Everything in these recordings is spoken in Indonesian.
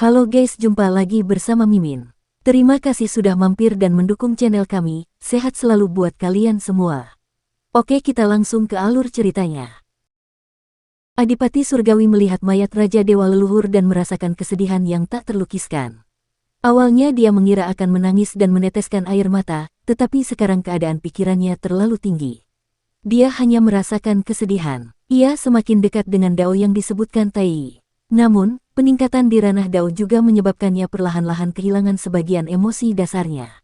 Halo guys, jumpa lagi bersama Mimin. Terima kasih sudah mampir dan mendukung channel kami, sehat selalu buat kalian semua. Oke, kita langsung ke alur ceritanya. Adipati Surgawi melihat mayat Raja Dewa leluhur dan merasakan kesedihan yang tak terlukiskan. Awalnya dia mengira akan menangis dan meneteskan air mata, tetapi sekarang keadaan pikirannya terlalu tinggi. Dia hanya merasakan kesedihan. Ia semakin dekat dengan Dao yang disebutkan Tai. Namun, peningkatan di ranah Dao juga menyebabkannya perlahan-lahan kehilangan sebagian emosi dasarnya.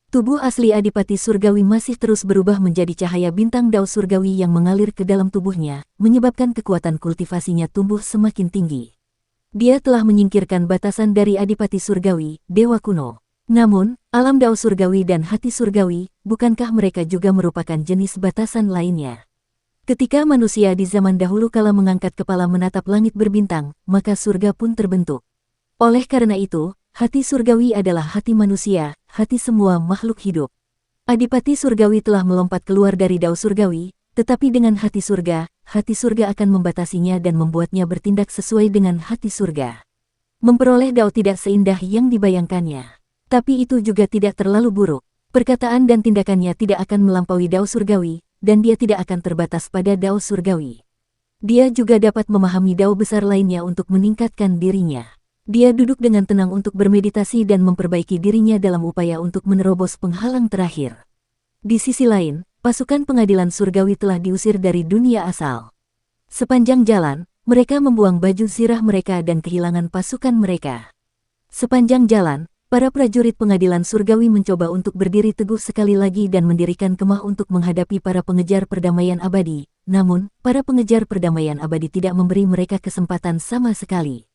Tubuh asli Adipati Surgawi masih terus berubah menjadi cahaya bintang Dao Surgawi yang mengalir ke dalam tubuhnya, menyebabkan kekuatan kultivasinya tumbuh semakin tinggi. Dia telah menyingkirkan batasan dari Adipati Surgawi, Dewa Kuno. Namun, alam Dao Surgawi dan hati Surgawi, bukankah mereka juga merupakan jenis batasan lainnya? Ketika manusia di zaman dahulu kala mengangkat kepala menatap langit berbintang, maka surga pun terbentuk. Oleh karena itu, hati surgawi adalah hati manusia, hati semua makhluk hidup. Adipati Surgawi telah melompat keluar dari Dao Surgawi, tetapi dengan hati surga akan membatasinya dan membuatnya bertindak sesuai dengan hati surga. Memperoleh Dao tidak seindah yang dibayangkannya. Tapi itu juga tidak terlalu buruk. Perkataan dan tindakannya tidak akan melampaui Dao Surgawi, dan dia tidak akan terbatas pada Dao Surgawi. Dia juga dapat memahami Dao besar lainnya untuk meningkatkan dirinya. Dia duduk dengan tenang untuk bermeditasi dan memperbaiki dirinya dalam upaya untuk menerobos penghalang terakhir. Di sisi lain, pasukan pengadilan surgawi telah diusir dari dunia asal. Sepanjang jalan, mereka membuang baju zirah mereka dan kehilangan pasukan mereka. Sepanjang jalan, para prajurit pengadilan surgawi mencoba untuk berdiri teguh sekali lagi dan mendirikan kemah untuk menghadapi para pengejar perdamaian abadi. Namun, para pengejar perdamaian abadi tidak memberi mereka kesempatan sama sekali.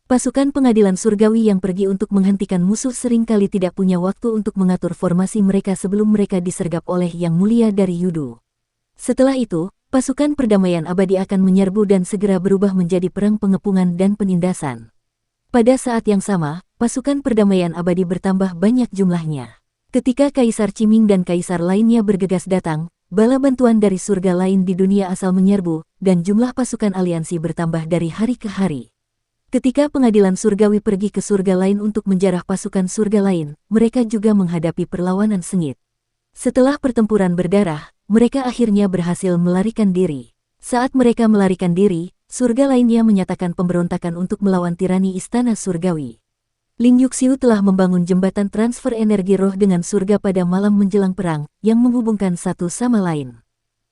Pasukan pengadilan surgawi yang pergi untuk menghentikan musuh seringkali tidak punya waktu untuk mengatur formasi mereka sebelum mereka disergap oleh Yang Mulia dari Yudu. Setelah itu, pasukan perdamaian abadi akan menyerbu dan segera berubah menjadi perang pengepungan dan penindasan. Pada saat yang sama, pasukan perdamaian abadi bertambah banyak jumlahnya. Ketika Kaisar Ciming dan kaisar lainnya bergegas datang, bala bantuan dari surga lain di dunia asal menyerbu, dan jumlah pasukan aliansi bertambah dari hari ke hari. Ketika pengadilan surgawi pergi ke surga lain untuk menjarah pasukan surga lain, mereka juga menghadapi perlawanan sengit. Setelah pertempuran berdarah, mereka akhirnya berhasil melarikan diri. Saat mereka melarikan diri, surga lainnya menyatakan pemberontakan untuk melawan tirani istana surgawi. Ling Yuxiu telah membangun jembatan transfer energi roh dengan surga pada malam menjelang perang, yang menghubungkan satu sama lain.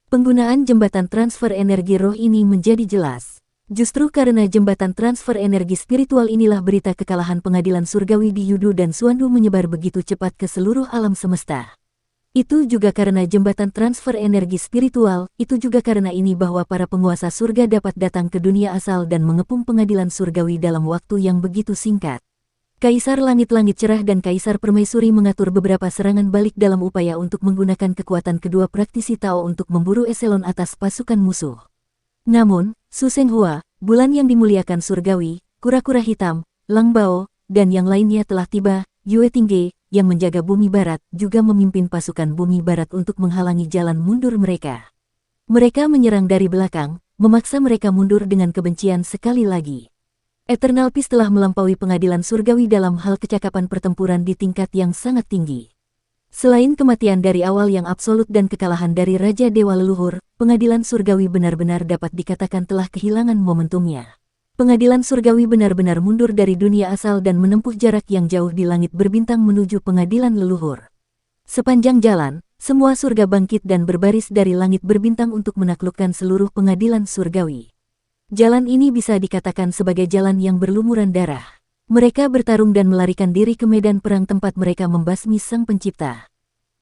Penggunaan jembatan transfer energi roh ini menjadi jelas. Justru karena jembatan transfer energi spiritual inilah berita kekalahan pengadilan surgawi di Yudu dan Suandu menyebar begitu cepat ke seluruh alam semesta. Itu juga karena jembatan transfer energi spiritual, itu juga karena ini bahwa para penguasa surga dapat datang ke dunia asal dan mengepung pengadilan surgawi dalam waktu yang begitu singkat. Kaisar Langit-Langit Cerah dan Kaisar Permaisuri mengatur beberapa serangan balik dalam upaya untuk menggunakan kekuatan kedua praktisi Tao untuk memburu eselon atas pasukan musuh. Namun, Su Senghua, bulan yang dimuliakan surgawi, kura-kura hitam, Lang Bao, dan yang lainnya telah tiba. Yue Tingge, yang menjaga bumi barat, juga memimpin pasukan bumi barat untuk menghalangi jalan mundur mereka. Mereka menyerang dari belakang, memaksa mereka mundur dengan kebencian sekali lagi. Eternal Peace telah melampaui pengadilan surgawi dalam hal kecakapan pertempuran di tingkat yang sangat tinggi. Selain kematian dari awal yang absolut dan kekalahan dari Raja Dewa leluhur, pengadilan surgawi benar-benar dapat dikatakan telah kehilangan momentumnya. Pengadilan surgawi benar-benar mundur dari dunia asal dan menempuh jarak yang jauh di langit berbintang menuju pengadilan leluhur. Sepanjang jalan, semua surga bangkit dan berbaris dari langit berbintang untuk menaklukkan seluruh pengadilan surgawi. Jalan ini bisa dikatakan sebagai jalan yang berlumuran darah. Mereka bertarung dan melarikan diri ke medan perang tempat mereka membasmi Sang Pencipta.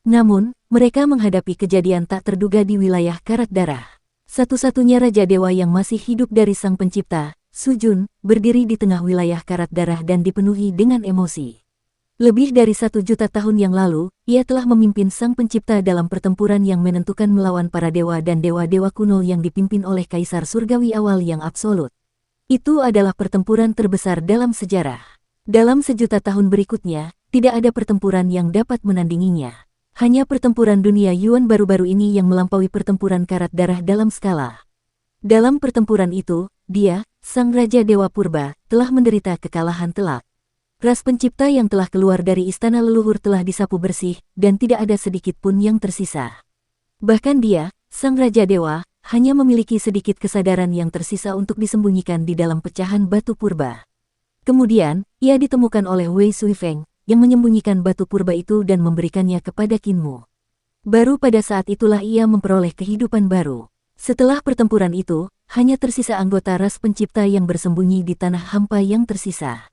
Namun, mereka menghadapi kejadian tak terduga di wilayah Karat Darah. Satu-satunya Raja Dewa yang masih hidup dari Sang Pencipta, Su Jun, berdiri di tengah wilayah Karat Darah dan dipenuhi dengan emosi. Lebih dari 1 juta tahun yang lalu, ia telah memimpin Sang Pencipta dalam pertempuran yang menentukan melawan para dewa dan dewa-dewa kuno yang dipimpin oleh Kaisar Surgawi awal yang absolut. Itu adalah pertempuran terbesar dalam sejarah. Dalam sejuta tahun berikutnya, tidak ada pertempuran yang dapat menandinginya. Hanya pertempuran dunia Yuan baru-baru ini yang melampaui pertempuran Karat Darah dalam skala. Dalam pertempuran itu, dia, Sang Raja Dewa Purba, telah menderita kekalahan telak. Ras pencipta yang telah keluar dari istana leluhur telah disapu bersih, dan tidak ada sedikit pun yang tersisa. Bahkan dia, sang Raja Dewa, hanya memiliki sedikit kesadaran yang tersisa untuk disembunyikan di dalam pecahan batu purba. Kemudian, ia ditemukan oleh Wei Suifeng, yang menyembunyikan batu purba itu dan memberikannya kepada Qin Mu. Baru pada saat itulah ia memperoleh kehidupan baru. Setelah pertempuran itu, hanya tersisa anggota ras pencipta yang bersembunyi di tanah hampa yang tersisa.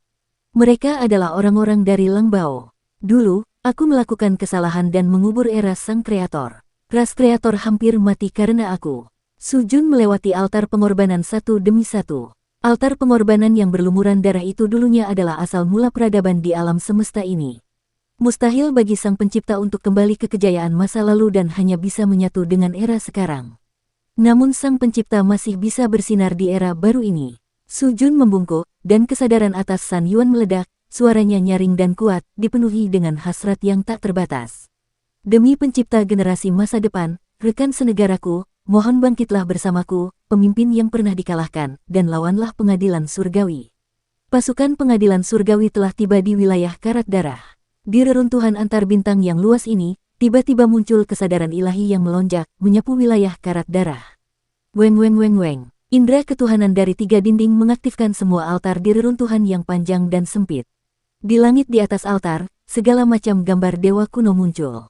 Mereka adalah orang-orang dari Lang Bao. Dulu, aku melakukan kesalahan dan mengubur era sang kreator. Ras kreator hampir mati karena aku. Su Jun melewati altar pengorbanan satu demi satu. Altar pengorbanan yang berlumuran darah itu dulunya adalah asal mula peradaban di alam semesta ini. Mustahil bagi sang pencipta untuk kembali ke kejayaan masa lalu dan hanya bisa menyatu dengan era sekarang. Namun sang pencipta masih bisa bersinar di era baru ini. Su Jun membungkuk, dan kesadaran atas San Yuan meledak, suaranya nyaring dan kuat, dipenuhi dengan hasrat yang tak terbatas. Demi pencipta generasi masa depan, rekan senegaraku, mohon bangkitlah bersamaku, pemimpin yang pernah dikalahkan, dan lawanlah pengadilan surgawi. Pasukan pengadilan surgawi telah tiba di wilayah Karat Darah. Di reruntuhan antar bintang yang luas ini, tiba-tiba muncul kesadaran ilahi yang melonjak, menyapu wilayah Karat Darah. Weng weng weng weng. Indra ketuhanan dari 3 dinding mengaktifkan semua altar di reruntuhan yang panjang dan sempit. Di langit di atas altar, segala macam gambar dewa kuno muncul.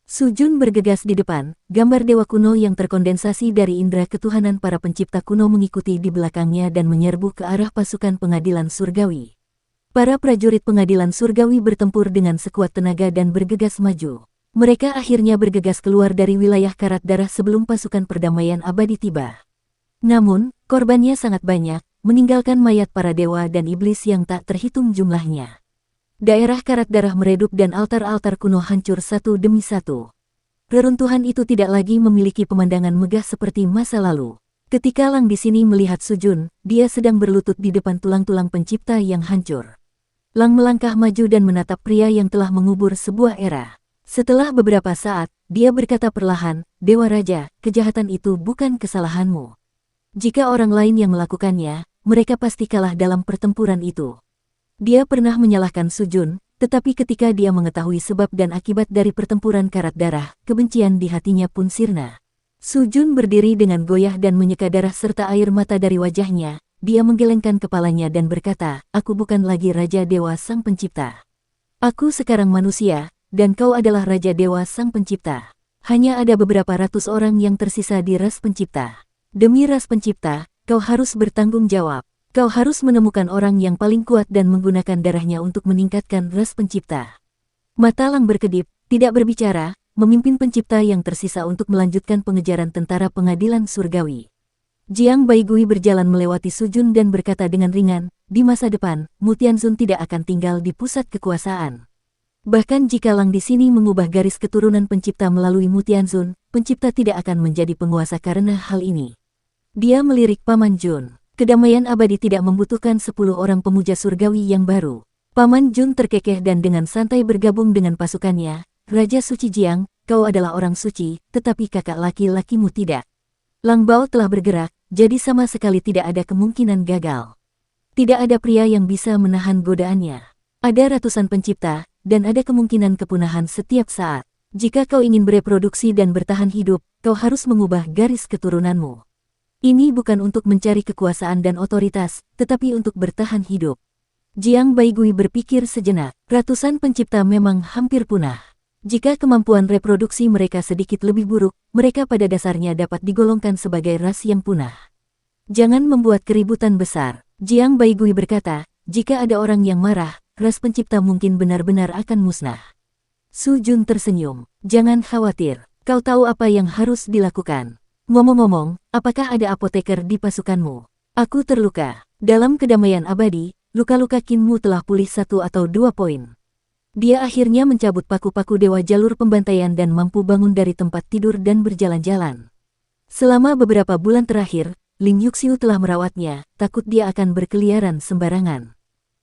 Su Jun bergegas di depan, gambar dewa kuno yang terkondensasi dari indra ketuhanan para pencipta kuno mengikuti di belakangnya dan menyerbu ke arah pasukan pengadilan surgawi. Para prajurit pengadilan surgawi bertempur dengan sekuat tenaga dan bergegas maju. Mereka akhirnya bergegas keluar dari wilayah Karat Darah sebelum pasukan perdamaian abadi tiba. Namun, korbannya sangat banyak, meninggalkan mayat para dewa dan iblis yang tak terhitung jumlahnya. Daerah Karat Darah meredup dan altar-altar kuno hancur satu demi satu. Reruntuhan itu tidak lagi memiliki pemandangan megah seperti masa lalu. Ketika Lang di sini melihat Su Jun, dia sedang berlutut di depan tulang-tulang pencipta yang hancur. Lang melangkah maju dan menatap pria yang telah mengubur sebuah era. Setelah beberapa saat, dia berkata perlahan, "Dewa Raja, kejahatan itu bukan kesalahanmu. Jika orang lain yang melakukannya, mereka pasti kalah dalam pertempuran itu." Dia pernah menyalahkan Su Jun, tetapi ketika dia mengetahui sebab dan akibat dari pertempuran Karat Darah, kebencian di hatinya pun sirna. Su Jun berdiri dengan goyah dan menyeka darah serta air mata dari wajahnya. Dia menggelengkan kepalanya dan berkata, "Aku bukan lagi Raja Dewa Sang Pencipta. Aku sekarang manusia, dan kau adalah Raja Dewa Sang Pencipta. Hanya ada beberapa ratus orang yang tersisa di ras pencipta. Demi ras pencipta, kau harus bertanggung jawab. Kau harus menemukan orang yang paling kuat dan menggunakan darahnya untuk meningkatkan ras pencipta." Mata Lang berkedip, tidak berbicara, memimpin pencipta yang tersisa untuk melanjutkan pengejaran tentara pengadilan surgawi. Jiang Baigui berjalan melewati Su Jun dan berkata dengan ringan, "Di masa depan, Mu Tianzun tidak akan tinggal di pusat kekuasaan. Bahkan jika Lang di sini mengubah garis keturunan pencipta melalui Mu Tianzun, pencipta tidak akan menjadi penguasa karena hal ini." Dia melirik Paman Jun. Kedamaian abadi tidak membutuhkan 10 orang pemuja surgawi yang baru. Paman Jun terkekeh dan dengan santai bergabung dengan pasukannya. "Raja Suci Jiang, kau adalah orang suci, tetapi kakak laki-lakimu tidak." Lang Bao telah bergerak, jadi sama sekali tidak ada kemungkinan gagal. Tidak ada pria yang bisa menahan godaannya. Ada ratusan pencipta, dan ada kemungkinan kepunahan setiap saat. Jika kau ingin bereproduksi dan bertahan hidup, kau harus mengubah garis keturunanmu. Ini bukan untuk mencari kekuasaan dan otoritas, tetapi untuk bertahan hidup. Jiang Baigui berpikir sejenak, ratusan pencipta memang hampir punah. Jika kemampuan reproduksi mereka sedikit lebih buruk, mereka pada dasarnya dapat digolongkan sebagai ras yang punah. Jangan membuat keributan besar, Jiang Baigui berkata, jika ada orang yang marah, ras pencipta mungkin benar-benar akan musnah. Su Jun tersenyum, jangan khawatir, kau tahu apa yang harus dilakukan. Ngomong-ngomong, apakah ada apoteker di pasukanmu? Aku terluka. Dalam kedamaian abadi, luka-luka Qin Mu telah pulih 1 atau 2 poin. Dia akhirnya mencabut paku-paku dewa jalur pembantaian dan mampu bangun dari tempat tidur dan berjalan-jalan. Selama beberapa bulan terakhir, Ling Yuxiu telah merawatnya, takut dia akan berkeliaran sembarangan.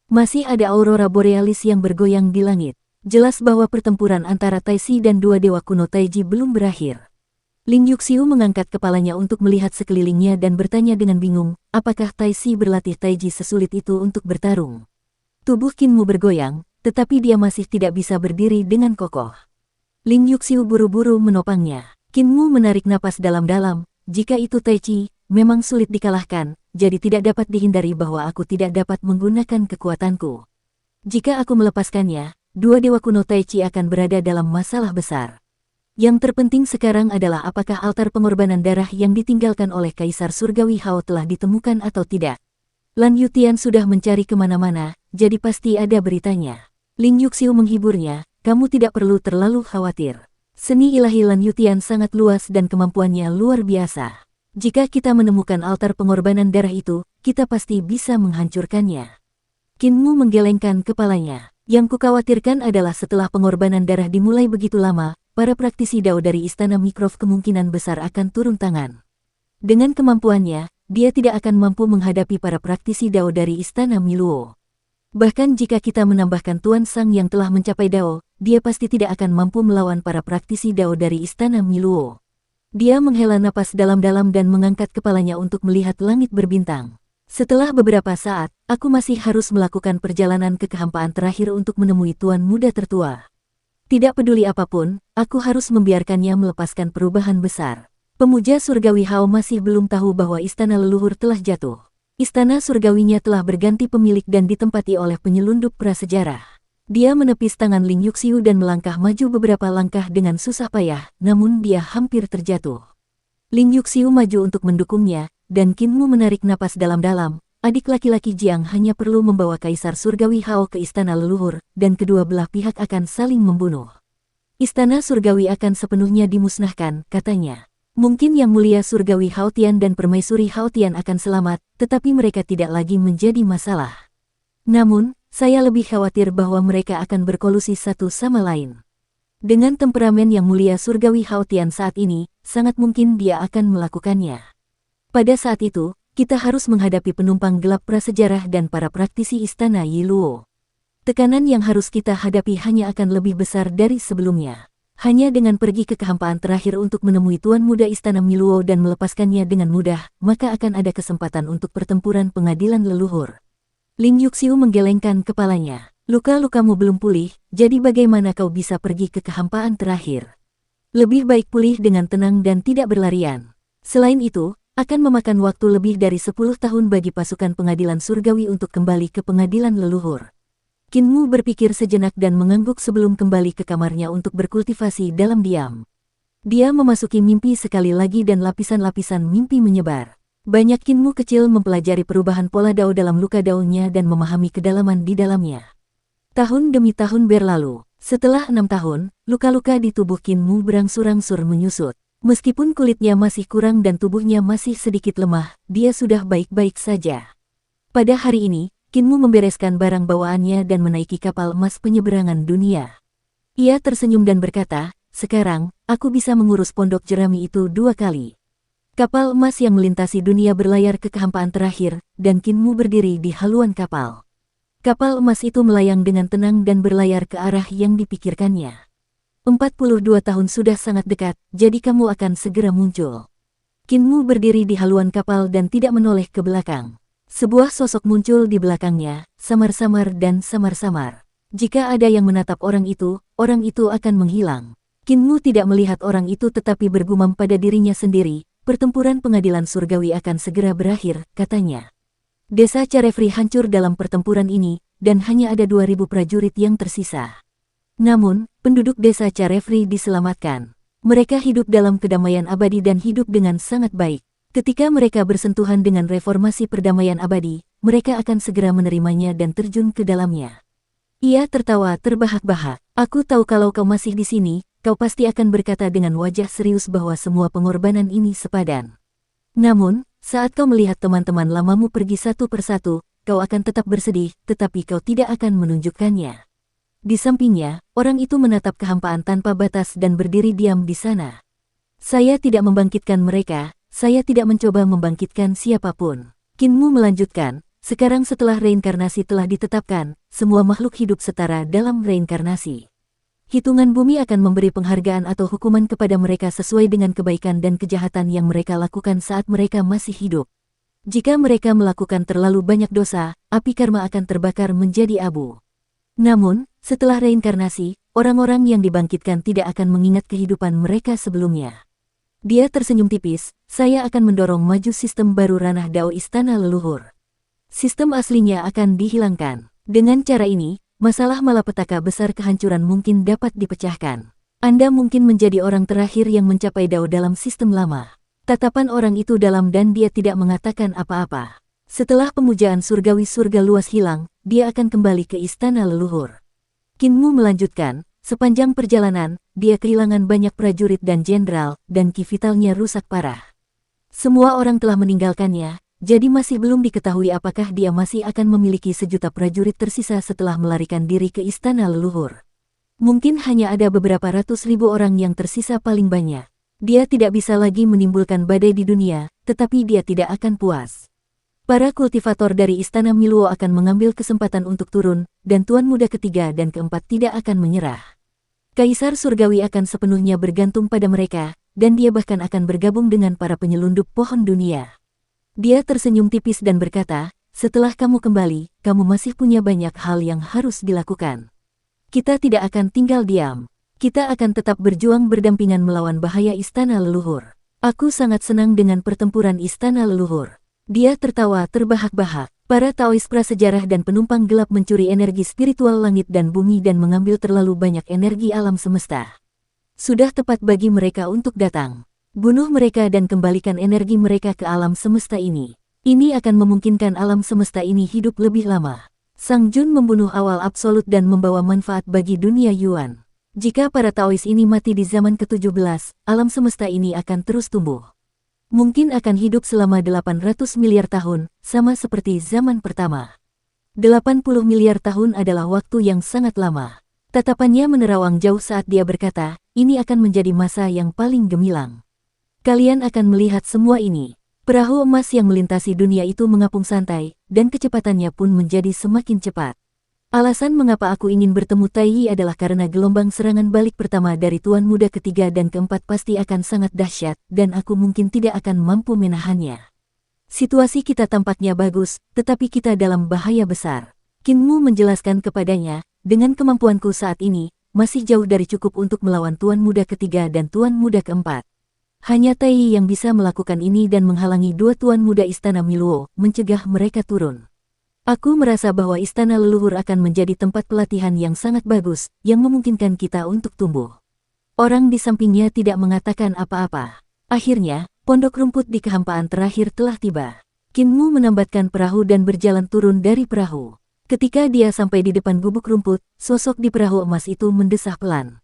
Masih ada aurora borealis yang bergoyang di langit. Jelas bahwa pertempuran antara Taixi dan dua dewa kuno Taiji belum berakhir. Ling Yuxiu mengangkat kepalanya untuk melihat sekelilingnya dan bertanya dengan bingung, apakah Taixi berlatih Taiji sesulit itu untuk bertarung? Tubuh Kinmu bergoyang, tetapi dia masih tidak bisa berdiri dengan kokoh. Ling Yuxiu buru-buru menopangnya. Kinmu menarik napas dalam-dalam, jika itu Tai Chi, memang sulit dikalahkan, jadi tidak dapat dihindari bahwa aku tidak dapat menggunakan kekuatanku. Jika aku melepaskannya, dua dewa kuno Tai Chi akan berada dalam masalah besar. Yang terpenting sekarang adalah apakah altar pengorbanan darah yang ditinggalkan oleh Kaisar Surgawi Hao telah ditemukan atau tidak. Lan Yutian sudah mencari kemana-mana, jadi pasti ada beritanya. Ling Yuxiu menghiburnya, kamu tidak perlu terlalu khawatir. Seni ilahi Lan Yutian sangat luas dan kemampuannya luar biasa. Jika kita menemukan altar pengorbanan darah itu, kita pasti bisa menghancurkannya. Kinmu menggelengkan kepalanya. Yang kukhawatirkan adalah setelah pengorbanan darah dimulai begitu lama, para praktisi Dao dari Istana Mikrov kemungkinan besar akan turun tangan. Dengan kemampuannya, dia tidak akan mampu menghadapi para praktisi Dao dari Istana Miluo. Bahkan jika kita menambahkan Tuan Sang yang telah mencapai Dao, dia pasti tidak akan mampu melawan para praktisi Dao dari Istana Miluo. Dia menghela napas dalam-dalam dan mengangkat kepalanya untuk melihat langit berbintang. Setelah beberapa saat, aku masih harus melakukan perjalanan ke kehampaan terakhir untuk menemui Tuan Muda tertua. Tidak peduli apapun, aku harus membiarkannya melepaskan perubahan besar. Pemuja surgawi Hao masih belum tahu bahwa istana leluhur telah jatuh. Istana surgawinya telah berganti pemilik dan ditempati oleh penyelundup prasejarah. Dia menepis tangan Ling Yuxiu dan melangkah maju beberapa langkah dengan susah payah, namun dia hampir terjatuh. Ling Yuxiu maju untuk mendukungnya, dan Kinmu menarik napas dalam-dalam. Adik laki-laki Jiang hanya perlu membawa Kaisar Surgawi Hao ke istana leluhur, dan kedua belah pihak akan saling membunuh. Istana surgawi akan sepenuhnya dimusnahkan, katanya. Mungkin Yang Mulia Surgawi Hao Tian dan Permaisuri Hao Tian akan selamat, tetapi mereka tidak lagi menjadi masalah. Namun, saya lebih khawatir bahwa mereka akan berkolusi satu sama lain. Dengan temperamen Yang Mulia Surgawi Hao Tian saat ini, sangat mungkin dia akan melakukannya. Pada saat itu, kita harus menghadapi penumpang gelap prasejarah dan para praktisi istana Yiluo. Tekanan yang harus kita hadapi hanya akan lebih besar dari sebelumnya. Hanya dengan pergi ke kehampaan terakhir untuk menemui Tuan Muda Istana Miluo dan melepaskannya dengan mudah, maka akan ada kesempatan untuk pertempuran pengadilan leluhur. Ling Yuxiu menggelengkan kepalanya. Luka-lukamu belum pulih, jadi bagaimana kau bisa pergi ke kehampaan terakhir? Lebih baik pulih dengan tenang dan tidak berlarian. Selain itu, akan memakan waktu lebih dari 10 tahun bagi pasukan pengadilan surgawi untuk kembali ke pengadilan leluhur. Kinmu berpikir sejenak dan mengangguk sebelum kembali ke kamarnya untuk berkultivasi dalam diam. Dia memasuki mimpi sekali lagi dan lapisan-lapisan mimpi menyebar. Banyak Kinmu kecil mempelajari perubahan pola Dao dalam luka Dao-nya dan memahami kedalaman di dalamnya. Tahun demi tahun berlalu. Setelah 6 tahun, luka-luka di tubuh Kinmu berangsur-angsur menyusut. Meskipun kulitnya masih kurang dan tubuhnya masih sedikit lemah, dia sudah baik-baik saja. Pada hari ini, Kinmu membereskan barang bawaannya dan menaiki kapal emas penyeberangan dunia. Ia tersenyum dan berkata, sekarang, aku bisa mengurus pondok jerami itu 2 kali. Kapal emas yang melintasi dunia berlayar ke kehampaan terakhir, dan Kinmu berdiri di haluan kapal. Kapal emas itu melayang dengan tenang dan berlayar ke arah yang dipikirkannya. 42 tahun sudah sangat dekat, jadi kamu akan segera muncul. Kinmu berdiri di haluan kapal dan tidak menoleh ke belakang. Sebuah sosok muncul di belakangnya, samar-samar dan samar-samar. Jika ada yang menatap orang itu akan menghilang. Kinmu tidak melihat orang itu tetapi bergumam pada dirinya sendiri, pertempuran pengadilan surgawi akan segera berakhir, katanya. Desa Carefree hancur dalam pertempuran ini, dan hanya ada 2000 prajurit yang tersisa. Namun, penduduk desa Carefree diselamatkan. Mereka hidup dalam kedamaian abadi dan hidup dengan sangat baik. Ketika mereka bersentuhan dengan reformasi perdamaian abadi, mereka akan segera menerimanya dan terjun ke dalamnya. Ia tertawa terbahak-bahak. Aku tahu kalau kau masih di sini, kau pasti akan berkata dengan wajah serius bahwa semua pengorbanan ini sepadan. Namun, saat kau melihat teman-teman lamamu pergi satu persatu, kau akan tetap bersedih, tetapi kau tidak akan menunjukkannya. Di sampingnya, orang itu menatap kehampaan tanpa batas dan berdiri diam di sana. Saya tidak membangkitkan mereka, saya tidak mencoba membangkitkan siapapun. Kinmu melanjutkan, sekarang setelah reinkarnasi telah ditetapkan, semua makhluk hidup setara dalam reinkarnasi. Hitungan bumi akan memberi penghargaan atau hukuman kepada mereka sesuai dengan kebaikan dan kejahatan yang mereka lakukan saat mereka masih hidup. Jika mereka melakukan terlalu banyak dosa, api karma akan terbakar menjadi abu. Namun, setelah reinkarnasi, orang-orang yang dibangkitkan tidak akan mengingat kehidupan mereka sebelumnya. Dia tersenyum tipis, saya akan mendorong maju sistem baru ranah Dao Istana Leluhur. Sistem aslinya akan dihilangkan. Dengan cara ini, masalah malapetaka besar kehancuran mungkin dapat dipecahkan. Anda mungkin menjadi orang terakhir yang mencapai Dao dalam sistem lama. Tatapan orang itu dalam dan dia tidak mengatakan apa-apa. Setelah pemujaan surgawi surga luas hilang, dia akan kembali ke Istana Leluhur. Qin Mu melanjutkan, sepanjang perjalanan, dia kehilangan banyak prajurit dan jenderal, dan ki vitalnya rusak parah. Semua orang telah meninggalkannya, jadi masih belum diketahui apakah dia masih akan memiliki sejuta prajurit tersisa setelah melarikan diri ke Istana Leluhur. Mungkin hanya ada beberapa ratus ribu orang yang tersisa paling banyak. Dia tidak bisa lagi menimbulkan badai di dunia, tetapi dia tidak akan puas. Para kultivator dari Istana Miluo akan mengambil kesempatan untuk turun, dan Tuan Muda ketiga dan keempat tidak akan menyerah. Kaisar Surgawi akan sepenuhnya bergantung pada mereka, dan dia bahkan akan bergabung dengan para penyelundup pohon dunia. Dia tersenyum tipis dan berkata, setelah kamu kembali, kamu masih punya banyak hal yang harus dilakukan. Kita tidak akan tinggal diam. Kita akan tetap berjuang berdampingan melawan bahaya Istana Leluhur. Aku sangat senang dengan pertempuran Istana Leluhur. Dia tertawa terbahak-bahak. Para Taois prasejarah dan penumpang gelap mencuri energi spiritual langit dan bumi dan mengambil terlalu banyak energi alam semesta. Sudah tepat bagi mereka untuk datang. Bunuh mereka dan kembalikan energi mereka ke alam semesta ini. Ini akan memungkinkan alam semesta ini hidup lebih lama. Sang Jun membunuh awal absolut dan membawa manfaat bagi dunia Yuan. Jika para Taois ini mati di zaman ke-17, alam semesta ini akan terus tumbuh. Mungkin akan hidup selama 800 miliar tahun, sama seperti zaman pertama. 80 miliar tahun adalah waktu yang sangat lama. Tatapannya menerawang jauh saat dia berkata, ini akan menjadi masa yang paling gemilang. Kalian akan melihat semua ini. Perahu emas yang melintasi dunia itu mengapung santai, dan kecepatannya pun menjadi semakin cepat. Alasan mengapa aku ingin bertemu Tai Yi adalah karena gelombang serangan balik pertama dari Tuan Muda ketiga dan keempat pasti akan sangat dahsyat, dan aku mungkin tidak akan mampu menahannya. Situasi kita tampaknya bagus, tetapi kita dalam bahaya besar. Qin Mu menjelaskan kepadanya, dengan kemampuanku saat ini, masih jauh dari cukup untuk melawan Tuan Muda ketiga dan Tuan Muda keempat. Hanya Tai Yi yang bisa melakukan ini dan menghalangi dua Tuan Muda Istana Miluo, mencegah mereka turun. Aku merasa bahwa Istana Leluhur akan menjadi tempat pelatihan yang sangat bagus, yang memungkinkan kita untuk tumbuh. Orang di sampingnya tidak mengatakan apa-apa. Akhirnya, pondok rumput di kehampaan terakhir telah tiba. Qin Mu menambatkan perahu dan berjalan turun dari perahu. Ketika dia sampai di depan gubuk rumput, sosok di perahu emas itu mendesah pelan.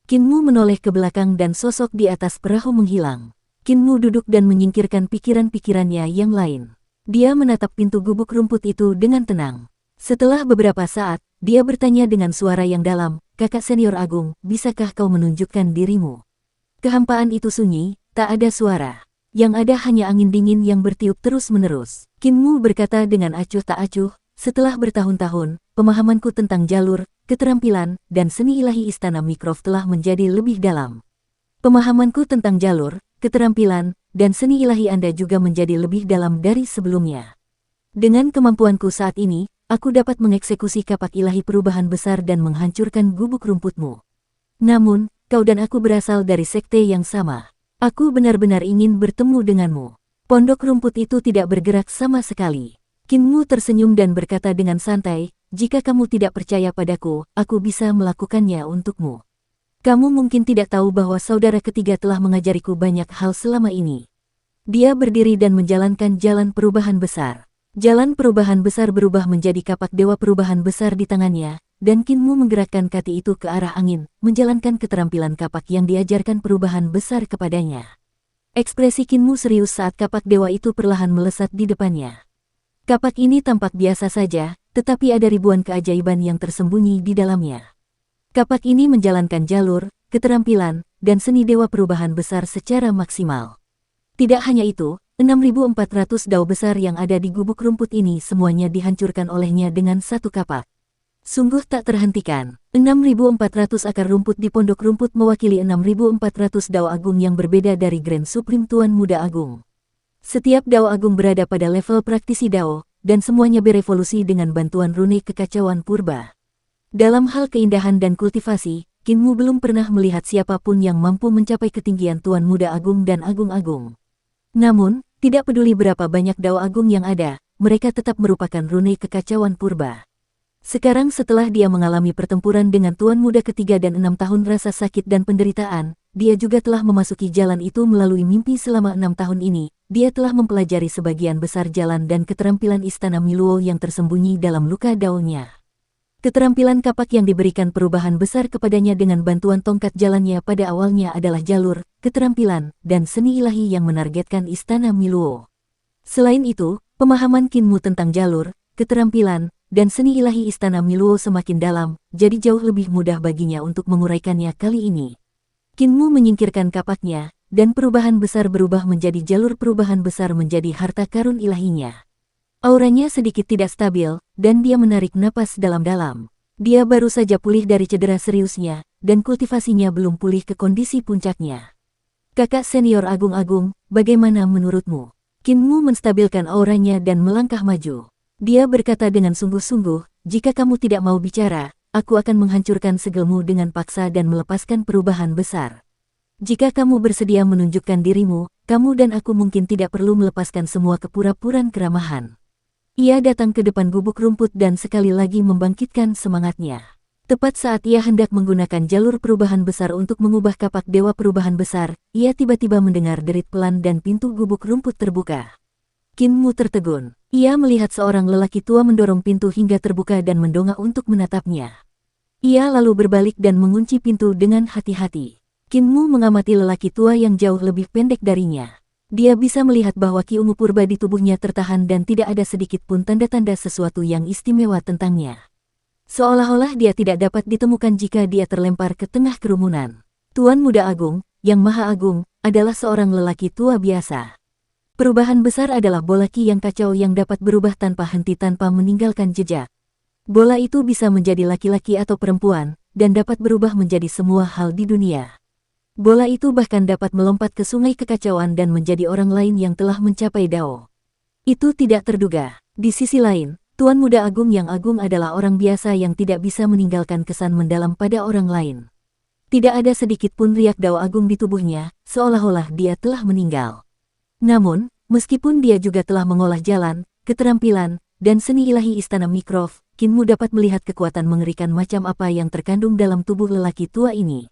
Qin Mu menoleh ke belakang dan sosok di atas perahu menghilang. Qin Mu duduk dan menyingkirkan pikiran-pikirannya yang lain. Dia menatap pintu gubuk rumput itu dengan tenang. Setelah beberapa saat, dia bertanya dengan suara yang dalam, kakak senior agung, bisakah kau menunjukkan dirimu? Kehampaan itu sunyi, tak ada suara. Yang ada hanya angin dingin yang bertiup terus-menerus. Qin Mu berkata dengan acuh tak acuh, setelah bertahun-tahun, pemahamanku tentang jalur, keterampilan, dan seni ilahi Istana Mikrov telah menjadi lebih dalam. Pemahamanku tentang jalur, keterampilan, dan seni ilahi Anda juga menjadi lebih dalam dari sebelumnya. Dengan kemampuanku saat ini, aku dapat mengeksekusi kapak ilahi perubahan besar dan menghancurkan gubuk rumputmu. Namun, kau dan aku berasal dari sekte yang sama. Aku benar-benar ingin bertemu denganmu. Pondok rumput itu tidak bergerak sama sekali. Qin Mu tersenyum dan berkata dengan santai, jika kamu tidak percaya padaku, aku bisa melakukannya untukmu. Kamu mungkin tidak tahu bahwa saudara ketiga telah mengajariku banyak hal selama ini. Dia berdiri dan menjalankan jalan perubahan besar. Jalan perubahan besar berubah menjadi kapak dewa perubahan besar di tangannya, dan Qin Mu menggerakkan kaki itu ke arah angin, menjalankan keterampilan kapak yang diajarkan perubahan besar kepadanya. Ekspresi Qin Mu serius saat kapak dewa itu perlahan melesat di depannya. Kapak ini tampak biasa saja, tetapi ada ribuan keajaiban yang tersembunyi di dalamnya. Kapak ini menjalankan jalur, keterampilan, dan seni dewa perubahan besar secara maksimal. Tidak hanya itu, 6.400 dao besar yang ada di gubuk rumput ini semuanya dihancurkan olehnya dengan satu kapak. Sungguh tak terhentikan, 6.400 akar rumput di pondok rumput mewakili 6.400 dao agung yang berbeda dari Grand Supreme Tuan Muda Agung. Setiap Dao Agung berada pada level praktisi Dao, dan semuanya berevolusi dengan bantuan rune kekacauan purba. Dalam hal keindahan dan kultivasi, Kinmu belum pernah melihat siapapun yang mampu mencapai ketinggian Tuan Muda Agung dan Agung-Agung. Namun, tidak peduli berapa banyak Dao Agung yang ada, mereka tetap merupakan rune kekacauan purba. Sekarang setelah dia mengalami pertempuran dengan Tuan Muda ketiga dan 6 tahun rasa sakit dan penderitaan, dia juga telah memasuki jalan itu melalui mimpi selama 6 tahun ini. Dia telah mempelajari sebagian besar jalan dan keterampilan Istana Miluo yang tersembunyi dalam luka daunnya. Keterampilan kapak yang diberikan perubahan besar kepadanya dengan bantuan tongkat jalannya pada awalnya adalah jalur, keterampilan, dan seni ilahi yang menargetkan Istana Miluo. Selain itu, pemahaman Kinmu tentang jalur, keterampilan, dan seni ilahi Istana Miluo semakin dalam, jadi jauh lebih mudah baginya untuk menguraikannya kali ini. Kinmu menyingkirkan kapaknya, dan perubahan besar berubah menjadi jalur perubahan besar menjadi harta karun ilahinya. Auranya sedikit tidak stabil, dan dia menarik napas dalam-dalam. Dia baru saja pulih dari cedera seriusnya, dan kultivasinya belum pulih ke kondisi puncaknya. Kakak senior Agung-Agung, bagaimana menurutmu? Kinmu menstabilkan auranya dan melangkah maju. Dia berkata dengan sungguh-sungguh, jika kamu tidak mau bicara, aku akan menghancurkan segelmu dengan paksa dan melepaskan perubahan besar. Jika kamu bersedia menunjukkan dirimu, kamu dan aku mungkin tidak perlu melepaskan semua kepura-puran keramahan. Ia datang ke depan gubuk rumput dan sekali lagi membangkitkan semangatnya. Tepat saat ia hendak menggunakan jalur perubahan besar untuk mengubah kapak dewa perubahan besar, ia tiba-tiba mendengar derit pelan dan pintu gubuk rumput terbuka. Kinmu tertegun. Ia melihat seorang lelaki tua mendorong pintu hingga terbuka dan mendongak untuk menatapnya. Ia lalu berbalik dan mengunci pintu dengan hati-hati. Kinmu mengamati lelaki tua yang jauh lebih pendek darinya. Dia bisa melihat bahwa ki ungu purba di tubuhnya tertahan dan tidak ada sedikit pun tanda-tanda sesuatu yang istimewa tentangnya. Seolah-olah dia tidak dapat ditemukan jika dia terlempar ke tengah kerumunan. Tuan Muda Agung, yang Maha Agung, adalah seorang lelaki tua biasa. Perubahan besar adalah bola ki yang kacau yang dapat berubah tanpa henti tanpa meninggalkan jejak. Bola itu bisa menjadi laki-laki atau perempuan, dan dapat berubah menjadi semua hal di dunia. Bola itu bahkan dapat melompat ke sungai kekacauan dan menjadi orang lain yang telah mencapai Dao. Itu tidak terduga. Di sisi lain, Tuan Muda Agung yang Agung adalah orang biasa yang tidak bisa meninggalkan kesan mendalam pada orang lain. Tidak ada sedikit pun riak Dao Agung di tubuhnya, seolah-olah dia telah meninggal. Namun, meskipun dia juga telah mengolah jalan, keterampilan, dan seni ilahi Istana Mikrov, Kinmu dapat melihat kekuatan mengerikan macam apa yang terkandung dalam tubuh lelaki tua ini.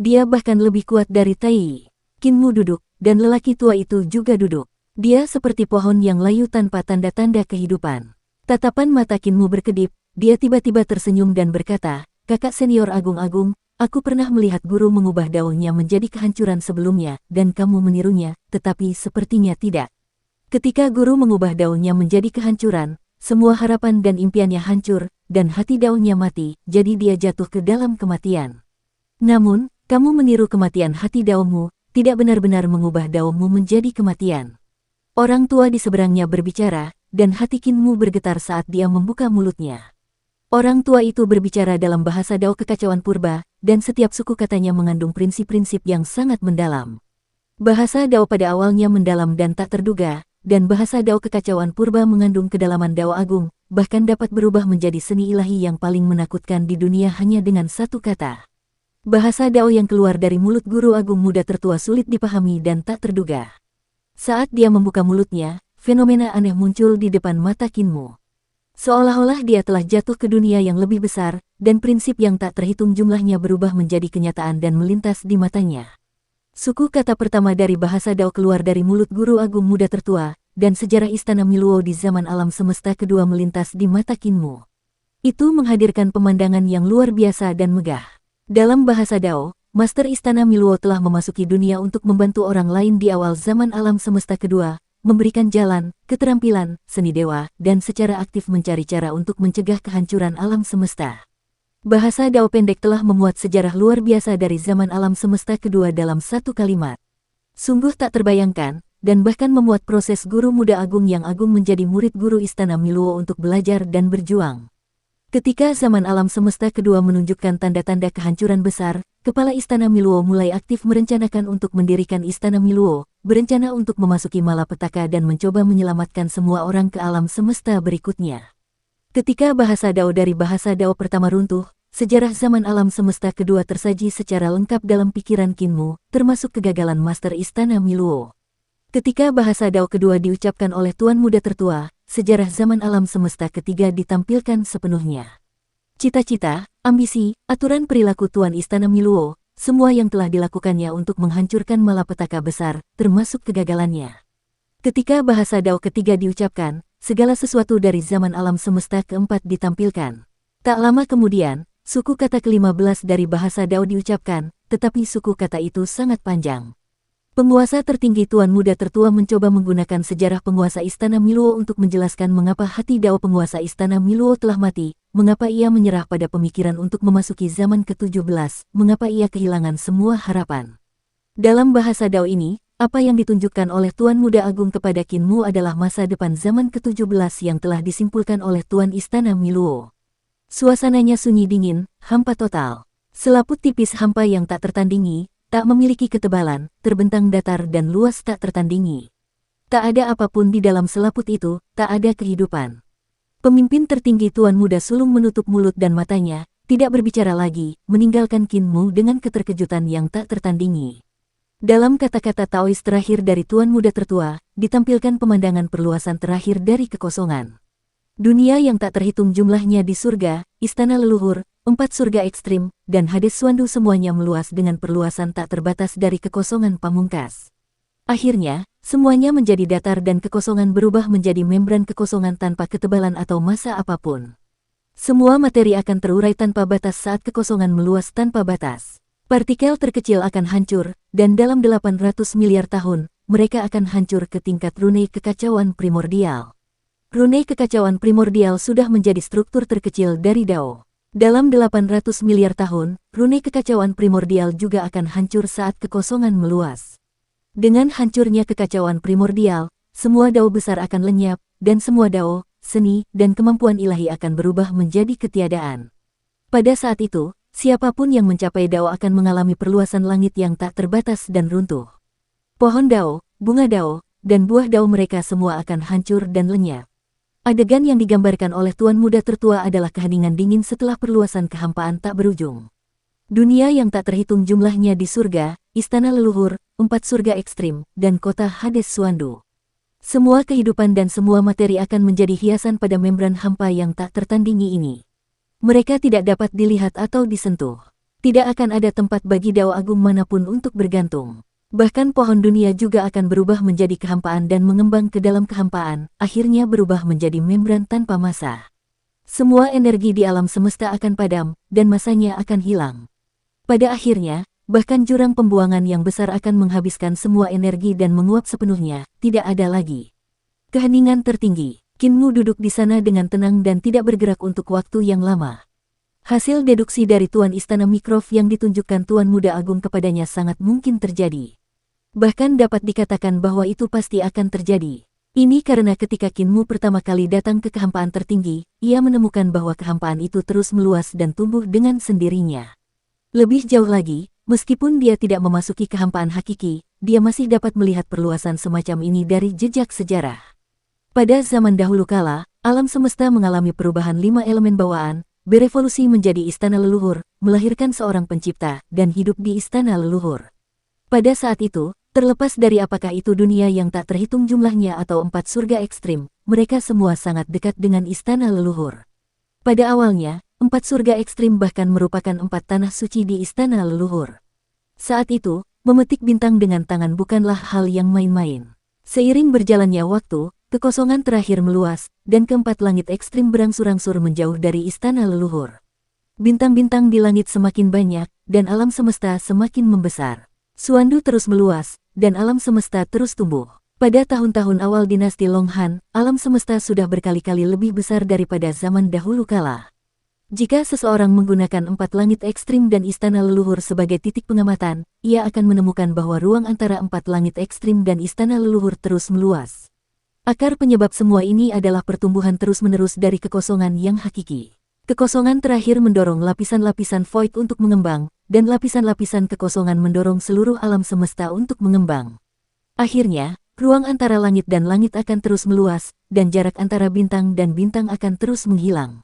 Dia bahkan lebih kuat dari Tai. Kinmu duduk, dan lelaki tua itu juga duduk. Dia seperti pohon yang layu tanpa tanda-tanda kehidupan. Tatapan mata Kinmu berkedip, dia tiba-tiba tersenyum dan berkata, "Kakak senior Agung-Agung, aku pernah melihat guru mengubah daunnya menjadi kehancuran sebelumnya, dan kamu menirunya, tetapi sepertinya tidak. Ketika guru mengubah daunnya menjadi kehancuran, semua harapan dan impiannya hancur, dan hati daunnya mati, jadi dia jatuh ke dalam kematian. Namun, kamu meniru kematian hati daunmu, tidak benar-benar mengubah daunmu menjadi kematian." Orang tua di seberangnya berbicara, dan hati Kinmu bergetar saat dia membuka mulutnya. Orang tua itu berbicara dalam bahasa Dao kekacauan purba, dan setiap suku katanya mengandung prinsip-prinsip yang sangat mendalam. Bahasa Dao pada awalnya mendalam dan tak terduga, dan bahasa Dao kekacauan purba mengandung kedalaman Dao Agung, bahkan dapat berubah menjadi seni ilahi yang paling menakutkan di dunia hanya dengan satu kata. Bahasa Dao yang keluar dari mulut guru agung muda tertua sulit dipahami dan tak terduga. Saat dia membuka mulutnya, fenomena aneh muncul di depan mata Kinmu. Seolah-olah dia telah jatuh ke dunia yang lebih besar, dan prinsip yang tak terhitung jumlahnya berubah menjadi kenyataan dan melintas di matanya. Suku kata pertama dari bahasa Dao keluar dari mulut guru agung muda tertua, dan sejarah Istana Miluo di zaman alam semesta kedua melintas di mata Kinmu. Itu menghadirkan pemandangan yang luar biasa dan megah. Dalam bahasa Dao, Master Istana Miluo telah memasuki dunia untuk membantu orang lain di awal zaman alam semesta kedua, memberikan jalan, keterampilan, seni dewa, dan secara aktif mencari cara untuk mencegah kehancuran alam semesta. Bahasa Dao pendek telah memuat sejarah luar biasa dari zaman alam semesta kedua dalam satu kalimat. Sungguh tak terbayangkan, dan bahkan memuat proses guru muda agung yang agung menjadi murid guru Istana Miluo untuk belajar dan berjuang. Ketika zaman alam semesta kedua menunjukkan tanda-tanda kehancuran besar, Kepala Istana Miluo mulai aktif merencanakan untuk mendirikan Istana Miluo, berencana untuk memasuki malapetaka dan mencoba menyelamatkan semua orang ke alam semesta berikutnya. Ketika bahasa Dao dari bahasa Dao pertama runtuh, sejarah zaman alam semesta kedua tersaji secara lengkap dalam pikiran Qin Mu, termasuk kegagalan Master Istana Miluo. Ketika bahasa Dao kedua diucapkan oleh Tuan Muda Tertua, sejarah zaman alam semesta ketiga ditampilkan sepenuhnya. Cita-cita, ambisi, aturan perilaku Tuan Istana Miluo, semua yang telah dilakukannya untuk menghancurkan malapetaka besar, termasuk kegagalannya. Ketika bahasa Dao ketiga diucapkan, segala sesuatu dari zaman alam semesta keempat ditampilkan. Tak lama kemudian, suku kata ke-15 dari bahasa Dao diucapkan, tetapi suku kata itu sangat panjang. Penguasa tertinggi Tuan Muda Tertua mencoba menggunakan sejarah penguasa Istana Miluo untuk menjelaskan mengapa hati Dao penguasa Istana Miluo telah mati, mengapa ia menyerah pada pemikiran untuk memasuki zaman ke-17, mengapa ia kehilangan semua harapan. Dalam bahasa Dao ini, apa yang ditunjukkan oleh Tuan Muda Agung kepada Qin Mu adalah masa depan zaman ke-17 yang telah disimpulkan oleh Tuan Istana Miluo. Suasananya sunyi dingin, hampa total. Selaput tipis hampa yang tak tertandingi, tak memiliki ketebalan, terbentang datar dan luas tak tertandingi. Tak ada apapun di dalam selaput itu, tak ada kehidupan. Pemimpin tertinggi Tuan Muda Sulung menutup mulut dan matanya, tidak berbicara lagi, meninggalkan Qin Mu dengan keterkejutan yang tak tertandingi. Dalam kata-kata Taois terakhir dari Tuan Muda Tertua, ditampilkan pemandangan perluasan terakhir dari kekosongan. Dunia yang tak terhitung jumlahnya di surga, istana leluhur, 4 surga ekstrim, dan Hades Swandu semuanya meluas dengan perluasan tak terbatas dari kekosongan pamungkas. Akhirnya, semuanya menjadi datar dan kekosongan berubah menjadi membran kekosongan tanpa ketebalan atau massa apapun. Semua materi akan terurai tanpa batas saat kekosongan meluas tanpa batas. Partikel terkecil akan hancur, dan dalam 800 miliar tahun, mereka akan hancur ke tingkat rune kekacauan primordial. Rune kekacauan primordial sudah menjadi struktur terkecil dari Dao. Dalam 800 miliar tahun, rune kekacauan primordial juga akan hancur saat kekosongan meluas. Dengan hancurnya kekacauan primordial, semua Dao besar akan lenyap, dan semua Dao, seni, dan kemampuan ilahi akan berubah menjadi ketiadaan. Pada saat itu, siapapun yang mencapai Dao akan mengalami perluasan langit yang tak terbatas dan runtuh. Pohon Dao, bunga Dao, dan buah Dao mereka semua akan hancur dan lenyap. Adegan yang digambarkan oleh Tuan Muda Tertua adalah keheningan dingin setelah perluasan kehampaan tak berujung. Dunia yang tak terhitung jumlahnya di surga, istana leluhur, 4 surga ekstrim, dan kota Hades Swandu. Semua kehidupan dan semua materi akan menjadi hiasan pada membran hampa yang tak tertandingi ini. Mereka tidak dapat dilihat atau disentuh. Tidak akan ada tempat bagi Dao Agung manapun untuk bergantung. Bahkan pohon dunia juga akan berubah menjadi kehampaan dan mengembang ke dalam kehampaan, akhirnya berubah menjadi membran tanpa massa. Semua energi di alam semesta akan padam, dan massanya akan hilang. Pada akhirnya, bahkan jurang pembuangan yang besar akan menghabiskan semua energi dan menguap sepenuhnya, tidak ada lagi. Keheningan tertinggi. Qin Mu duduk di sana dengan tenang dan tidak bergerak untuk waktu yang lama. Hasil deduksi dari Tuan Istana Mikrov yang ditunjukkan Tuan Muda Agung kepadanya sangat mungkin terjadi. Bahkan dapat dikatakan bahwa itu pasti akan terjadi. Ini karena ketika Qin Mu pertama kali datang ke kehampaan tertinggi, ia menemukan bahwa kehampaan itu terus meluas dan tumbuh dengan sendirinya. Lebih jauh lagi, meskipun dia tidak memasuki kehampaan hakiki, dia masih dapat melihat perluasan semacam ini dari jejak sejarah. Pada zaman dahulu kala, alam semesta mengalami perubahan 5 elemen bawaan, berevolusi menjadi istana leluhur, melahirkan seorang pencipta, dan hidup di istana leluhur. Pada saat itu, terlepas dari apakah itu dunia yang tak terhitung jumlahnya atau 4 surga ekstrim, mereka semua sangat dekat dengan istana leluhur. Pada awalnya, 4 surga ekstrim bahkan merupakan 4 tanah suci di istana leluhur. Saat itu, memetik bintang dengan tangan bukanlah hal yang main-main. Seiring berjalannya waktu, kekosongan terakhir meluas, dan keempat langit ekstrim berangsur-angsur menjauh dari istana leluhur. Bintang-bintang di langit semakin banyak, dan alam semesta semakin membesar. Swandu terus meluas, dan alam semesta terus tumbuh. Pada tahun-tahun awal dinasti Long Han, alam semesta sudah berkali-kali lebih besar daripada zaman dahulu kala. Jika seseorang menggunakan 4 langit ekstrim dan istana leluhur sebagai titik pengamatan, ia akan menemukan bahwa ruang antara 4 langit ekstrim dan istana leluhur terus meluas. Akar penyebab semua ini adalah pertumbuhan terus-menerus dari kekosongan yang hakiki. Kekosongan terakhir mendorong lapisan-lapisan void untuk mengembang, dan lapisan-lapisan kekosongan mendorong seluruh alam semesta untuk mengembang. Akhirnya, ruang antara langit dan langit akan terus meluas, dan jarak antara bintang dan bintang akan terus menghilang.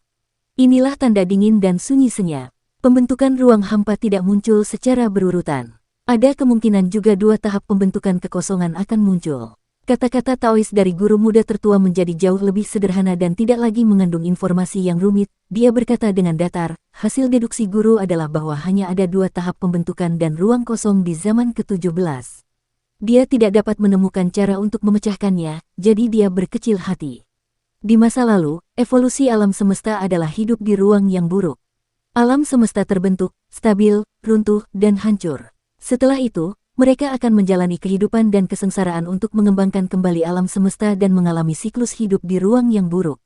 Inilah tanda dingin dan sunyi senyap. Pembentukan ruang hampa tidak muncul secara berurutan. Ada kemungkinan juga dua tahap pembentukan kekosongan akan muncul. Kata-kata Taois dari guru muda tertua menjadi jauh lebih sederhana dan tidak lagi mengandung informasi yang rumit. Dia berkata dengan datar, hasil deduksi guru adalah bahwa hanya ada dua tahap pembentukan dan ruang kosong di zaman ke-17. Dia tidak dapat menemukan cara untuk memecahkannya, jadi dia berkecil hati. Di masa lalu, evolusi alam semesta adalah hidup di ruang yang buruk. Alam semesta terbentuk, stabil, runtuh, dan hancur. Setelah itu, mereka akan menjalani kehidupan dan kesengsaraan untuk mengembangkan kembali alam semesta dan mengalami siklus hidup di ruang yang buruk.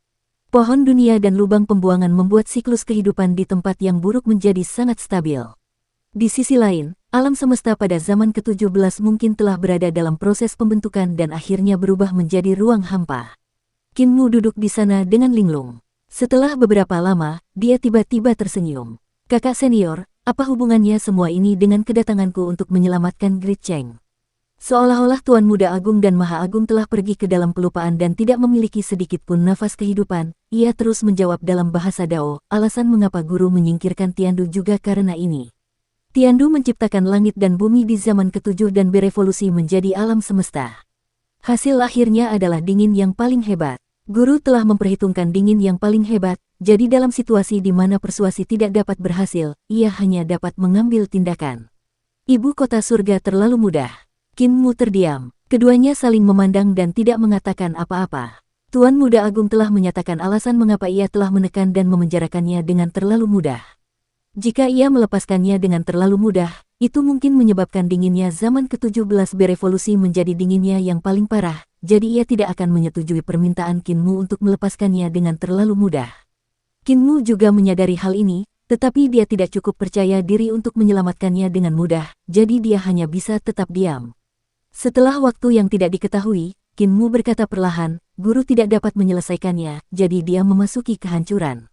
Pohon dunia dan lubang pembuangan membuat siklus kehidupan di tempat yang buruk menjadi sangat stabil. Di sisi lain, alam semesta pada zaman ke-17 mungkin telah berada dalam proses pembentukan dan akhirnya berubah menjadi ruang hampa. Qin Mu duduk di sana dengan linglung. Setelah beberapa lama, dia tiba-tiba tersenyum. Kakak senior, apa hubungannya semua ini dengan kedatanganku untuk menyelamatkan Grid Cheng? Seolah-olah Tuan Muda Agung dan Maha Agung telah pergi ke dalam kelupaan dan tidak memiliki sedikit pun nafas kehidupan, ia terus menjawab dalam bahasa Dao, alasan mengapa guru menyingkirkan Tiandu juga karena ini. Tiandu menciptakan langit dan bumi di zaman ke-7 dan berevolusi menjadi alam semesta. Hasil akhirnya adalah dingin yang paling hebat. Guru telah memperhitungkan dingin yang paling hebat, jadi dalam situasi di mana persuasi tidak dapat berhasil, ia hanya dapat mengambil tindakan. Ibu kota surga terlalu mudah. Qin Mu terdiam. Keduanya saling memandang dan tidak mengatakan apa-apa. Tuan Muda Agung telah menyatakan alasan mengapa ia telah menekan dan memenjarakannya dengan terlalu mudah. Jika ia melepaskannya dengan terlalu mudah, itu mungkin menyebabkan dinginnya zaman ke-17 berevolusi menjadi dinginnya yang paling parah, jadi ia tidak akan menyetujui permintaan Qin Mu untuk melepaskannya dengan terlalu mudah. Qin Mu juga menyadari hal ini, tetapi dia tidak cukup percaya diri untuk menyelamatkannya dengan mudah, jadi dia hanya bisa tetap diam. Setelah waktu yang tidak diketahui, Qin Mu berkata perlahan, guru tidak dapat menyelesaikannya, jadi dia memasuki kehancuran.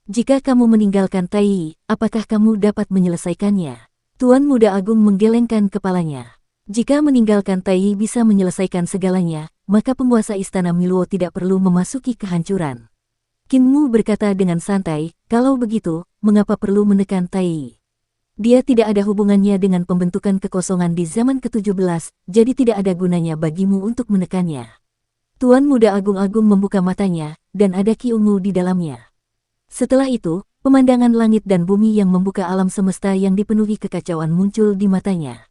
Jika kamu meninggalkan Tai Yi, apakah kamu dapat menyelesaikannya? Tuan Muda Agung menggelengkan kepalanya. Jika meninggalkan Tai Yi bisa menyelesaikan segalanya, maka penguasa Istana Miluo tidak perlu memasuki kehancuran. Qin Mu berkata dengan santai, kalau begitu, mengapa perlu menekan Tai Yi? Dia tidak ada hubungannya dengan pembentukan kekosongan di zaman ke-17, jadi tidak ada gunanya bagimu untuk menekannya. Tuan Muda Agung membuka matanya, dan ada Qi ungu di dalamnya. Setelah itu, pemandangan langit dan bumi yang membuka alam semesta yang dipenuhi kekacauan muncul di matanya.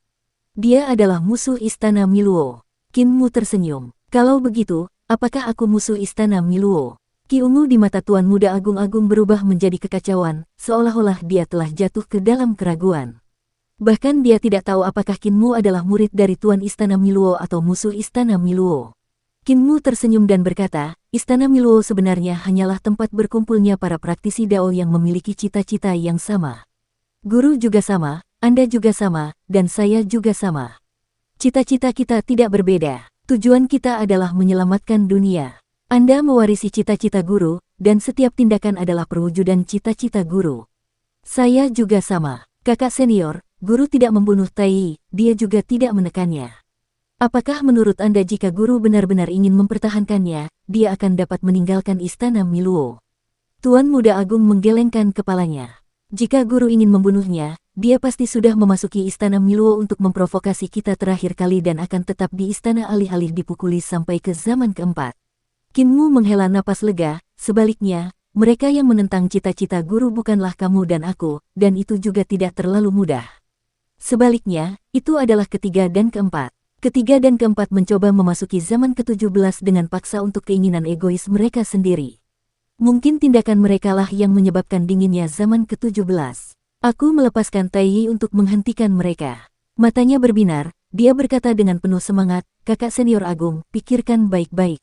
Dia adalah musuh Istana Miluo. Qin Mu tersenyum. Kalau begitu, apakah aku musuh Istana Miluo? Qi ungu di mata Tuan Muda Agung berubah menjadi kekacauan, seolah-olah dia telah jatuh ke dalam keraguan. Bahkan dia tidak tahu apakah Qin Mu adalah murid dari Tuan Istana Miluo atau musuh Istana Miluo. Qin Mu tersenyum dan berkata, Istana Miluo sebenarnya hanyalah tempat berkumpulnya para praktisi Dao yang memiliki cita-cita yang sama. Guru juga sama, Anda juga sama, dan saya juga sama. Cita-cita kita tidak berbeda. Tujuan kita adalah menyelamatkan dunia. Anda mewarisi cita-cita guru, dan setiap tindakan adalah perwujudan cita-cita guru. Saya juga sama. Kakak senior, guru tidak membunuh Tai Yi, dia juga tidak menekannya. Apakah menurut Anda jika guru benar-benar ingin mempertahankannya, dia akan dapat meninggalkan Istana Miluo? Tuan Muda Agung menggelengkan kepalanya. Jika guru ingin membunuhnya, dia pasti sudah memasuki Istana Miluo untuk memprovokasi kita terakhir kali dan akan tetap di istana alih-alih dipukuli sampai ke zaman keempat. Qin Mu menghela napas lega, sebaliknya, mereka yang menentang cita-cita guru bukanlah kamu dan aku, dan itu juga tidak terlalu mudah. Sebaliknya, itu adalah ketiga dan keempat. Ketiga dan keempat mencoba memasuki zaman ke-17 dengan paksa untuk keinginan egois mereka sendiri. Mungkin tindakan merekalah yang menyebabkan dinginnya zaman ke-17. Aku melepaskan Tai Yi untuk menghentikan mereka. Matanya berbinar, dia berkata dengan penuh semangat, kakak senior Agung, pikirkan baik-baik.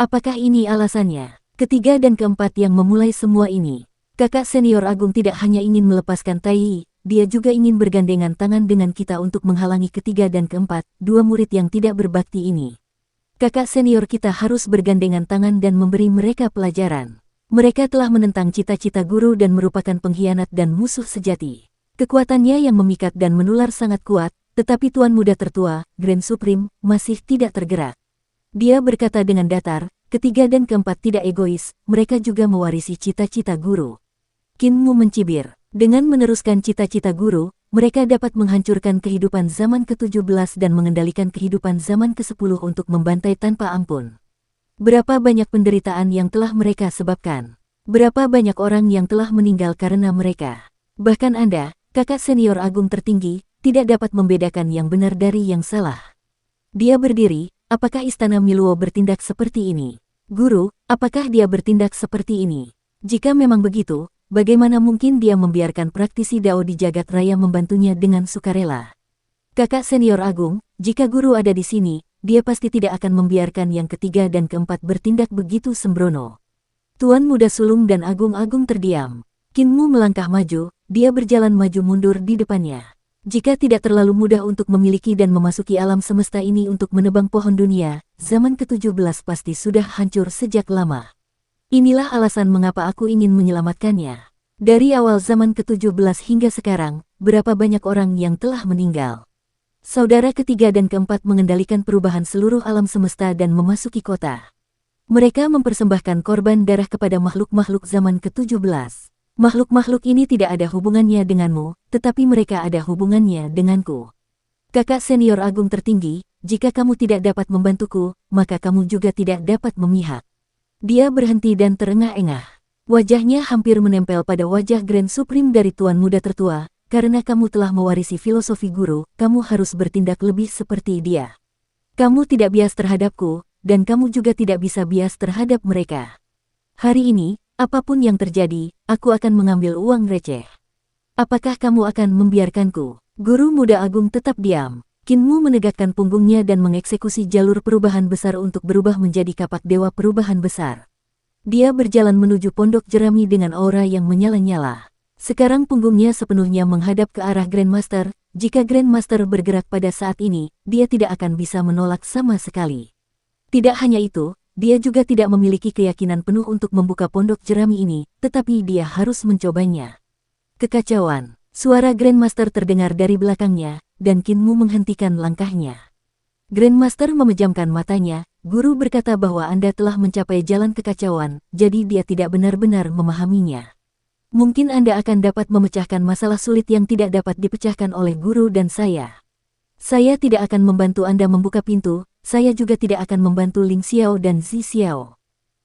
Apakah ini alasannya? Ketiga dan keempat yang memulai semua ini. Kakak senior Agung tidak hanya ingin melepaskan Tai Yi, dia juga ingin bergandengan tangan dengan kita untuk menghalangi ketiga dan keempat, dua murid yang tidak berbakti ini. Kakak senior kita harus bergandengan tangan dan memberi mereka pelajaran. Mereka telah menentang cita-cita guru dan merupakan pengkhianat dan musuh sejati. Kekuatannya yang memikat dan menular sangat kuat, tetapi Tuan Muda tertua, Grand Supreme, masih tidak tergerak. Dia berkata dengan datar, ketiga dan keempat tidak egois, mereka juga mewarisi cita-cita guru. Qin Mu mencibir. Dengan meneruskan cita-cita guru, mereka dapat menghancurkan kehidupan zaman ke-17 dan mengendalikan kehidupan zaman ke-10 untuk membantai tanpa ampun. Berapa banyak penderitaan yang telah mereka sebabkan? Berapa banyak orang yang telah meninggal karena mereka? Bahkan Anda, kakak senior agung tertinggi, tidak dapat membedakan yang benar dari yang salah. Dia berdiri, apakah Istana Miluo bertindak seperti ini? Guru, apakah dia bertindak seperti ini? Jika memang begitu, bagaimana mungkin dia membiarkan praktisi Dao di jagat raya membantunya dengan sukarela? Kakak senior agung, jika guru ada di sini, dia pasti tidak akan membiarkan yang ketiga dan keempat bertindak begitu sembrono. Tuan Muda Sulung dan Agung-Agung terdiam. Qin Mu melangkah maju, dia berjalan maju mundur di depannya. Jika tidak terlalu mudah untuk memiliki dan memasuki alam semesta ini untuk menebang pohon dunia, zaman ke-17 pasti sudah hancur sejak lama. Inilah alasan mengapa aku ingin menyelamatkannya. Dari awal zaman ke-17 hingga sekarang, berapa banyak orang yang telah meninggal. Saudara ketiga dan keempat mengendalikan perubahan seluruh alam semesta dan memasuki kota. Mereka mempersembahkan korban darah kepada makhluk-makhluk zaman ke-17. Makhluk-makhluk ini tidak ada hubungannya denganmu, tetapi mereka ada hubungannya denganku. Kakak senior agung tertinggi, jika kamu tidak dapat membantuku, maka kamu juga tidak dapat memihak. Dia berhenti dan terengah-engah. Wajahnya hampir menempel pada wajah Grand Supreme dari Tuan Muda tertua, karena kamu telah mewarisi filosofi guru, kamu harus bertindak lebih seperti dia. Kamu tidak bias terhadapku, dan kamu juga tidak bisa bias terhadap mereka. Hari ini, apapun yang terjadi, aku akan mengambil uang receh. Apakah kamu akan membiarkanku? Guru Muda Agung tetap diam. Qin Mu menegakkan punggungnya dan mengeksekusi jalur perubahan besar untuk berubah menjadi kapak dewa perubahan besar. Dia berjalan menuju pondok jerami dengan aura yang menyala-nyala. Sekarang punggungnya sepenuhnya menghadap ke arah Grandmaster. Jika Grandmaster bergerak pada saat ini, dia tidak akan bisa menolak sama sekali. Tidak hanya itu, dia juga tidak memiliki keyakinan penuh untuk membuka pondok jerami ini, tetapi dia harus mencobanya. Kekacauan. Suara Grandmaster terdengar dari belakangnya, dan Qin Mu menghentikan langkahnya. Grandmaster memejamkan matanya, guru berkata bahwa Anda telah mencapai jalan kekacauan, jadi dia tidak benar-benar memahaminya. Mungkin Anda akan dapat memecahkan masalah sulit yang tidak dapat dipecahkan oleh guru dan saya. Saya tidak akan membantu Anda membuka pintu, saya juga tidak akan membantu Ling Xiao dan Zi Xiao.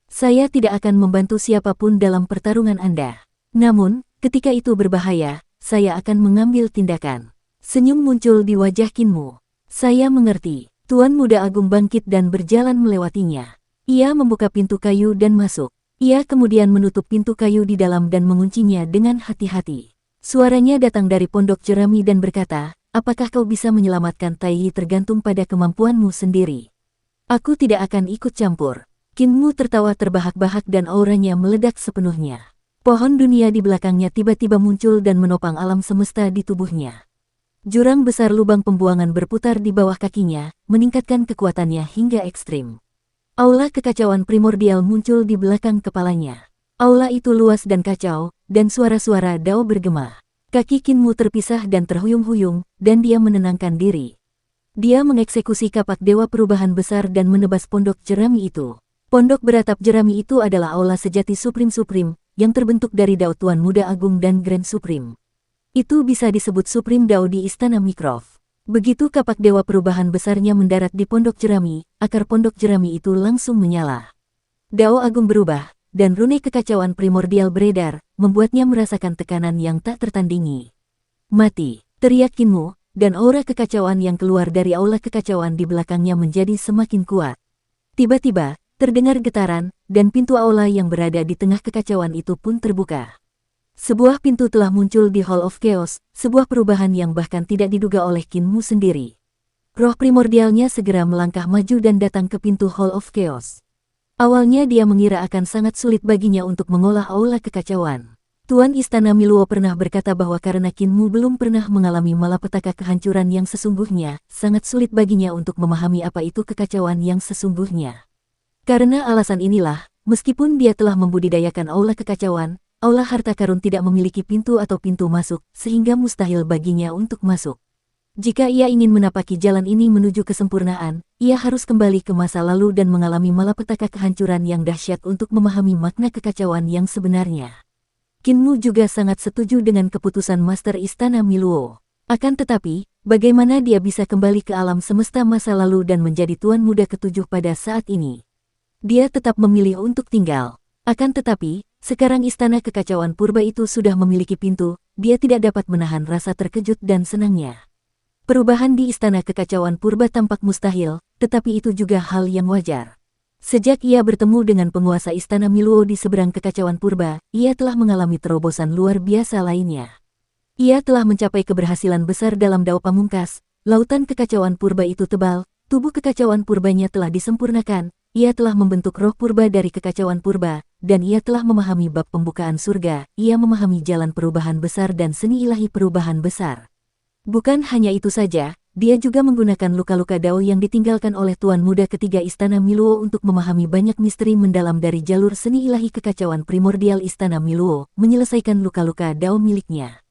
Saya tidak akan membantu siapapun dalam pertarungan Anda. Namun, ketika itu berbahaya, saya akan mengambil tindakan. Senyum muncul di wajah Qin Mu. Saya mengerti. Tuan Muda Agung bangkit dan berjalan melewatinya. Ia membuka pintu kayu dan masuk. Ia kemudian menutup pintu kayu di dalam dan menguncinya dengan hati-hati. Suaranya datang dari pondok jerami dan berkata, apakah kau bisa menyelamatkan Tai Yi tergantung pada kemampuanmu sendiri. Aku tidak akan ikut campur. Qin Mu tertawa terbahak-bahak dan auranya meledak sepenuhnya. Pohon dunia di belakangnya tiba-tiba muncul dan menopang alam semesta di tubuhnya. Jurang besar lubang pembuangan berputar di bawah kakinya, meningkatkan kekuatannya hingga ekstrim. Aula kekacauan primordial muncul di belakang kepalanya. Aula itu luas dan kacau, dan suara-suara Dao bergema. Kaki Qin Mu terpisah dan terhuyung-huyung, dan dia menenangkan diri. Dia mengeksekusi kapak dewa perubahan besar dan menebas pondok jerami itu. Pondok beratap jerami itu adalah aula sejati Supreme, yang terbentuk dari Dao Tuan Muda Agung dan Grand Supreme. Itu bisa disebut Supreme Dao di Istana Mikrov. Begitu kapak dewa perubahan besarnya mendarat di pondok jerami, akar pondok jerami itu langsung menyala. Dao Agung berubah, dan rune kekacauan primordial beredar, membuatnya merasakan tekanan yang tak tertandingi. Mati, teriak Qin Mu, dan aura kekacauan yang keluar dari aula kekacauan di belakangnya menjadi semakin kuat. Tiba-tiba, terdengar getaran, dan pintu aula yang berada di tengah kekacauan itu pun terbuka. Sebuah pintu telah muncul di Hall of Chaos, sebuah perubahan yang bahkan tidak diduga oleh Qin Mu sendiri. Roh primordialnya segera melangkah maju dan datang ke pintu Hall of Chaos. Awalnya dia mengira akan sangat sulit baginya untuk mengolah aula kekacauan. Tuan Istana Miluo pernah berkata bahwa karena Qin Mu belum pernah mengalami malapetaka kehancuran yang sesungguhnya, sangat sulit baginya untuk memahami apa itu kekacauan yang sesungguhnya. Karena alasan inilah, meskipun dia telah membudidayakan aula kekacauan, aula harta karun tidak memiliki pintu atau pintu masuk, sehingga mustahil baginya untuk masuk. Jika ia ingin menapaki jalan ini menuju kesempurnaan, ia harus kembali ke masa lalu dan mengalami malapetaka kehancuran yang dahsyat untuk memahami makna kekacauan yang sebenarnya. Kinmu juga sangat setuju dengan keputusan Master Istana Miluo. Akan tetapi, bagaimana dia bisa kembali ke alam semesta masa lalu dan menjadi tuan muda ketujuh pada saat ini? Dia tetap memilih untuk tinggal. Akan tetapi, sekarang Istana Kekacauan Purba itu sudah memiliki pintu, dia tidak dapat menahan rasa terkejut dan senangnya. Perubahan di Istana Kekacauan Purba tampak mustahil, tetapi itu juga hal yang wajar. Sejak ia bertemu dengan penguasa Istana Miluo di seberang Kekacauan Purba, ia telah mengalami terobosan luar biasa lainnya. Ia telah mencapai keberhasilan besar dalam dao pamungkas, lautan Kekacauan Purba itu tebal, tubuh Kekacauan Purbanya telah disempurnakan, ia telah membentuk roh purba dari Kekacauan Purba, dan ia telah memahami bab pembukaan surga, ia memahami jalan perubahan besar dan seni ilahi perubahan besar. Bukan hanya itu saja, dia juga menggunakan luka-luka dao yang ditinggalkan oleh Tuan Muda ketiga Istana Miluo untuk memahami banyak misteri mendalam dari jalur seni ilahi kekacauan primordial Istana Miluo, menyelesaikan luka-luka dao miliknya.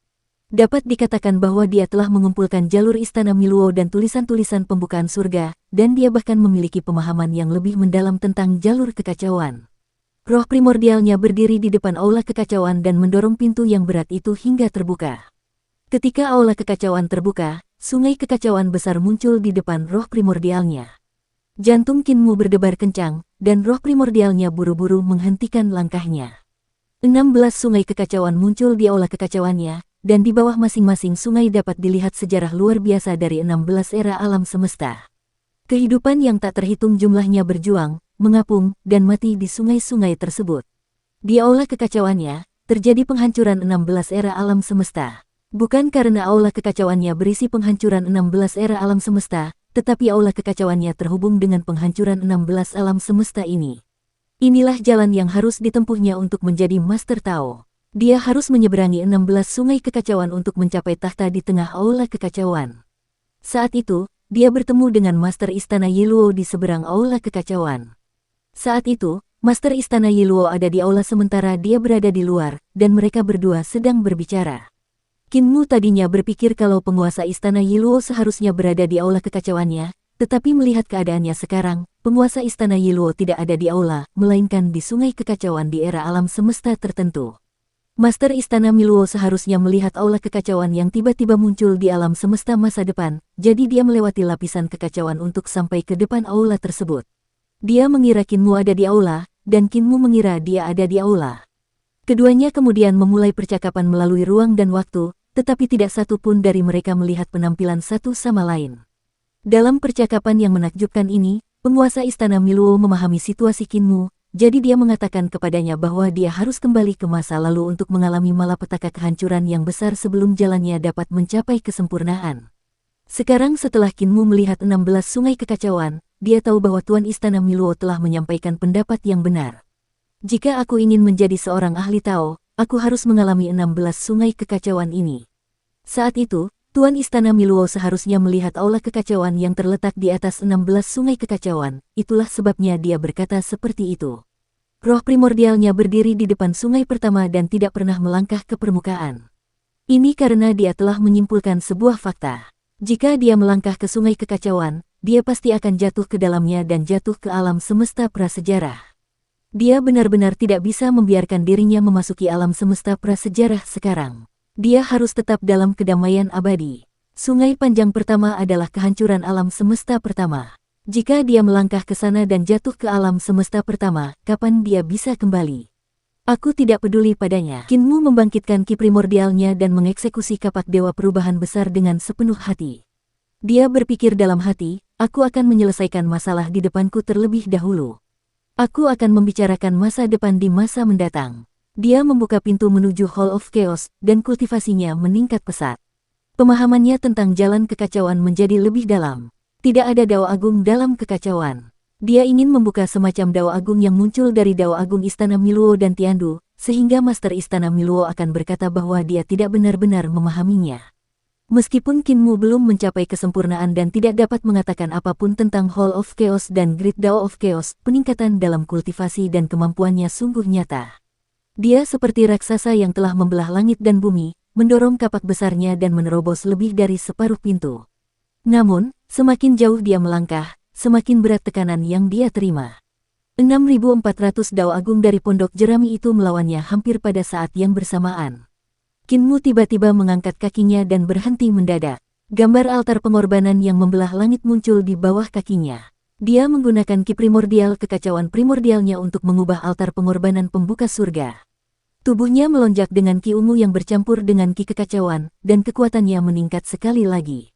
Dapat dikatakan bahwa dia telah mengumpulkan jalur Istana Miluo dan tulisan-tulisan pembukaan surga, dan dia bahkan memiliki pemahaman yang lebih mendalam tentang jalur kekacauan. Roh primordialnya berdiri di depan aula kekacauan dan mendorong pintu yang berat itu hingga terbuka. Ketika aula kekacauan terbuka, sungai kekacauan besar muncul di depan roh primordialnya. Jantung Kinmu berdebar kencang, dan roh primordialnya buru-buru menghentikan langkahnya. 16 sungai kekacauan muncul di aula kekacauannya, dan di bawah masing-masing sungai dapat dilihat sejarah luar biasa dari 16 era alam semesta. Kehidupan yang tak terhitung jumlahnya berjuang, mengapung, dan mati di sungai-sungai tersebut. Di aula kekacauannya, terjadi penghancuran 16 era alam semesta. Bukan karena aula kekacauannya berisi penghancuran 16 era alam semesta, tetapi aula kekacauannya terhubung dengan penghancuran 16 alam semesta ini. Inilah jalan yang harus ditempuhnya untuk menjadi Master Tao. Dia harus menyeberangi 16 sungai kekacauan untuk mencapai tahta di tengah aula kekacauan. Saat itu, dia bertemu dengan Master Istana Yiluo di seberang aula kekacauan. Saat itu, Master Istana Yiluo ada di aula sementara dia berada di luar, dan mereka berdua sedang berbicara. Kinmu tadinya berpikir kalau penguasa Istana Yiluo seharusnya berada di aula kekacauannya, tetapi melihat keadaannya sekarang, penguasa Istana Yiluo tidak ada di aula, melainkan di sungai kekacauan di era alam semesta tertentu. Master Istana Miluo seharusnya melihat aula kekacauan yang tiba-tiba muncul di alam semesta masa depan, jadi dia melewati lapisan kekacauan untuk sampai ke depan aula tersebut. Dia mengira Kinmu ada di aula, dan Kinmu mengira dia ada di aula. Keduanya kemudian memulai percakapan melalui ruang dan waktu, tetapi tidak satu pun dari mereka melihat penampilan satu sama lain. Dalam percakapan yang menakjubkan ini, penguasa Istana Miluo memahami situasi Kinmu, jadi dia mengatakan kepadanya bahwa dia harus kembali ke masa lalu untuk mengalami malapetaka kehancuran yang besar sebelum jalannya dapat mencapai kesempurnaan. Sekarang setelah Kinmu melihat 16 sungai kekacauan, dia tahu bahwa Tuan Istana Miluo telah menyampaikan pendapat yang benar. Jika aku ingin menjadi seorang ahli Tao, aku harus mengalami 16 sungai kekacauan ini. Saat itu, Tuan Istana Miluo seharusnya melihat aula kekacauan yang terletak di atas 16 sungai kekacauan, itulah sebabnya dia berkata seperti itu. Roh primordialnya berdiri di depan sungai pertama dan tidak pernah melangkah ke permukaan. Ini karena dia telah menyimpulkan sebuah fakta. Jika dia melangkah ke sungai kekacauan, dia pasti akan jatuh ke dalamnya dan jatuh ke alam semesta prasejarah. Dia benar-benar tidak bisa membiarkan dirinya memasuki alam semesta prasejarah sekarang. Dia harus tetap dalam kedamaian abadi. Sungai panjang pertama adalah kehancuran alam semesta pertama. Jika dia melangkah ke sana dan jatuh ke alam semesta pertama, kapan dia bisa kembali? Aku tidak peduli padanya. Kinmu membangkitkan ki primordialnya dan mengeksekusi kapak dewa perubahan besar dengan sepenuh hati. Dia berpikir dalam hati, aku akan menyelesaikan masalah di depanku terlebih dahulu. Aku akan membicarakan masa depan di masa mendatang. Dia membuka pintu menuju Hall of Chaos, dan kultivasinya meningkat pesat. Pemahamannya tentang jalan kekacauan menjadi lebih dalam. Tidak ada dao agung dalam kekacauan. Dia ingin membuka semacam dao agung yang muncul dari dao agung Istana Miluo dan Tiandu, sehingga Master Istana Miluo akan berkata bahwa dia tidak benar-benar memahaminya. Meskipun Kinmu belum mencapai kesempurnaan dan tidak dapat mengatakan apapun tentang Hall of Chaos dan Great Dao of Chaos, peningkatan dalam kultivasi dan kemampuannya sungguh nyata. Dia seperti raksasa yang telah membelah langit dan bumi, mendorong kapak besarnya dan menerobos lebih dari separuh pintu. Namun, semakin jauh dia melangkah, semakin berat tekanan yang dia terima. 6.400 dao agung dari pondok jerami itu melawannya hampir pada saat yang bersamaan. Qin Mu tiba-tiba mengangkat kakinya dan berhenti mendadak. Gambar altar pengorbanan yang membelah langit muncul di bawah kakinya. Dia menggunakan ki primordial kekacauan primordialnya untuk mengubah altar pengorbanan pembuka surga. Tubuhnya melonjak dengan ki ungu yang bercampur dengan ki kekacauan, dan kekuatannya meningkat sekali lagi.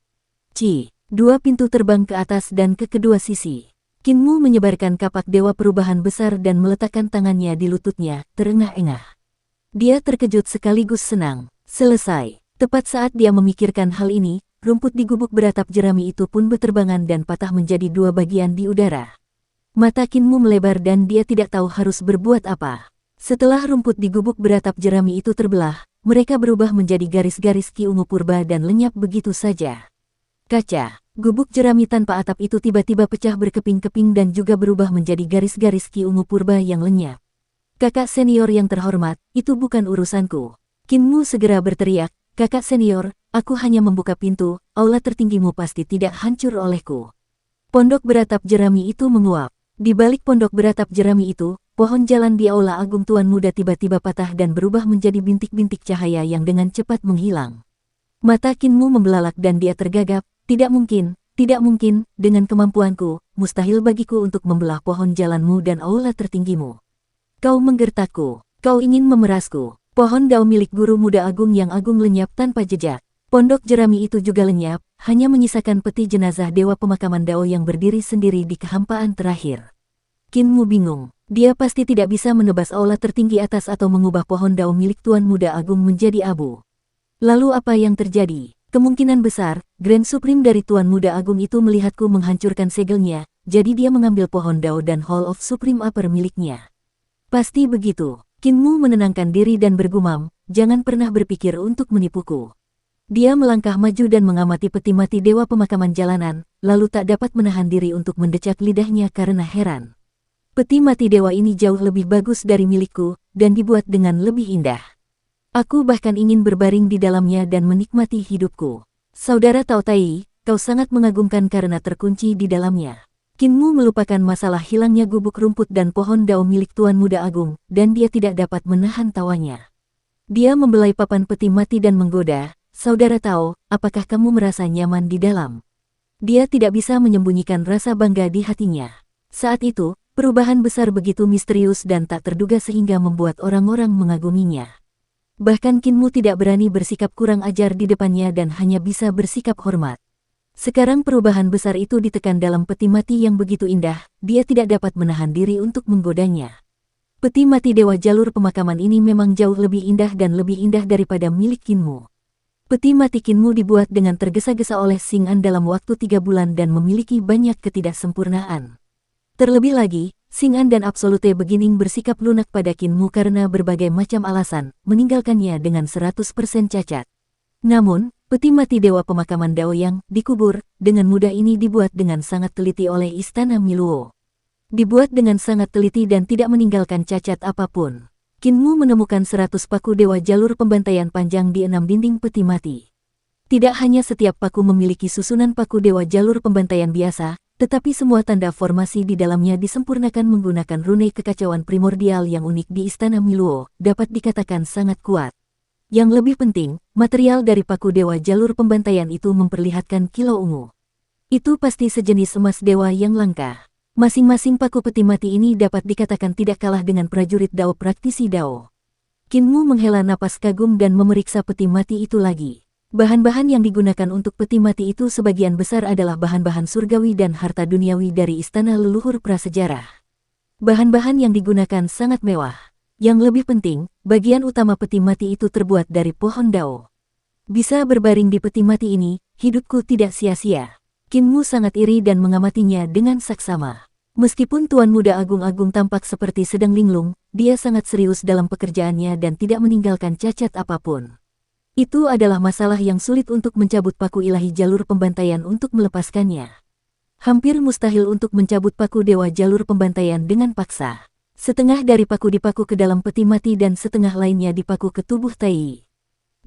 Dua pintu terbang ke atas dan ke kedua sisi. Qin Mu menyebarkan kapak dewa perubahan besar dan meletakkan tangannya di lututnya, terengah-engah. Dia terkejut sekaligus senang. Selesai. Tepat saat dia memikirkan hal ini, rumput di gubuk beratap jerami itu pun berterbangan dan patah menjadi dua bagian di udara. Mata Qin Mu melebar dan dia tidak tahu harus berbuat apa. Setelah rumput di gubuk beratap jerami itu terbelah, mereka berubah menjadi garis-garis ki ungu purba dan lenyap begitu saja. Kaca. Gubuk jerami tanpa atap itu tiba-tiba pecah berkeping-keping dan juga berubah menjadi garis-garis ki ungu purba yang lenyap. Kakak senior yang terhormat, itu bukan urusanku. Qin Mu segera berteriak, kakak senior, aku hanya membuka pintu, aula tertinggimu pasti tidak hancur olehku. Pondok beratap jerami itu menguap. Di balik pondok beratap jerami itu, pohon jalan di aula agung Tuan Muda tiba-tiba patah dan berubah menjadi bintik-bintik cahaya yang dengan cepat menghilang. Mata Qin Mu membelalak dan dia tergagap. Tidak mungkin, dengan kemampuanku, mustahil bagiku untuk membelah pohon jalanmu dan aula tertinggimu. Kau menggertakku, kau ingin memerasku. Pohon dao milik guru muda agung yang agung lenyap tanpa jejak. Pondok jerami itu juga lenyap, hanya menyisakan peti jenazah dewa pemakaman dao yang berdiri sendiri di kehampaan terakhir. Qin Mu bingung, dia pasti tidak bisa menebas aula tertinggi atas atau mengubah pohon dao milik Tuan Muda Agung menjadi abu. Lalu apa yang terjadi? Kemungkinan besar, Grand Supreme dari Tuan Muda Agung itu melihatku menghancurkan segelnya, jadi dia mengambil pohon dao dan Hall of Supreme Upper miliknya. Pasti begitu. Qin Mu menenangkan diri dan bergumam, jangan pernah berpikir untuk menipuku. Dia melangkah maju dan mengamati peti mati dewa pemakaman jalanan, lalu tak dapat menahan diri untuk mendecak lidahnya karena heran. Peti mati dewa ini jauh lebih bagus dari milikku, dan dibuat dengan lebih indah. Aku bahkan ingin berbaring di dalamnya dan menikmati hidupku. Saudara Tao Tai, kau sangat mengagumkan karena terkunci di dalamnya. Qin Mu melupakan masalah hilangnya gubuk rumput dan pohon dao milik Tuan Muda Agung, dan dia tidak dapat menahan tawanya. Dia membelai papan peti mati dan menggoda, Saudara Tao, apakah kamu merasa nyaman di dalam? Dia tidak bisa menyembunyikan rasa bangga di hatinya. Saat itu, perubahan besar begitu misterius dan tak terduga sehingga membuat orang-orang mengaguminya. Bahkan Qin Mu tidak berani bersikap kurang ajar di depannya dan hanya bisa bersikap hormat. Sekarang perubahan besar itu ditekan dalam peti mati yang begitu indah, dia tidak dapat menahan diri untuk menggodanya. Peti mati dewa jalur pemakaman ini memang jauh lebih indah dan lebih indah daripada milik Qin Mu. Peti mati Qin Mu dibuat dengan tergesa-gesa oleh Xing An dalam waktu 3 bulan dan memiliki banyak ketidaksempurnaan. Terlebih lagi, Xing An dan Absolute Beginning bersikap lunak pada Qin Mu karena berbagai macam alasan, meninggalkannya dengan 100% cacat. Namun, peti mati dewa pemakaman Dao yang dikubur dengan mudah ini dibuat dengan sangat teliti oleh Istana Miluo. Dibuat dengan sangat teliti dan tidak meninggalkan cacat apapun. Qin Mu menemukan 100 paku dewa jalur pembantaian panjang di 6 dinding peti mati. Tidak hanya setiap paku memiliki susunan paku dewa jalur pembantaian biasa, tetapi semua tanda formasi di dalamnya disempurnakan menggunakan rune kekacauan primordial yang unik di Istana Miluo, dapat dikatakan sangat kuat. Yang lebih penting, material dari paku dewa jalur pembantaian itu memperlihatkan kilau ungu. Itu pasti sejenis emas dewa yang langka. Masing-masing paku peti mati ini dapat dikatakan tidak kalah dengan prajurit Dao praktisi Dao. Qin Mu menghela napas kagum dan memeriksa peti mati itu lagi. Bahan-bahan yang digunakan untuk peti mati itu sebagian besar adalah bahan-bahan surgawi dan harta duniawi dari istana leluhur prasejarah. Bahan-bahan yang digunakan sangat mewah. Yang lebih penting, bagian utama peti mati itu terbuat dari pohon dao. Bisa berbaring di peti mati ini, hidupku tidak sia-sia. Qin Mu sangat iri dan mengamatinya dengan saksama. Meskipun Tuan Muda Agung-Agung tampak seperti sedang linglung, dia sangat serius dalam pekerjaannya dan tidak meninggalkan cacat apapun. Itu adalah masalah yang sulit untuk mencabut paku ilahi jalur pembantaian untuk melepaskannya. Hampir mustahil untuk mencabut paku dewa jalur pembantaian dengan paksa. Setengah dari paku dipaku ke dalam peti mati dan setengah lainnya dipaku ke tubuh Tai.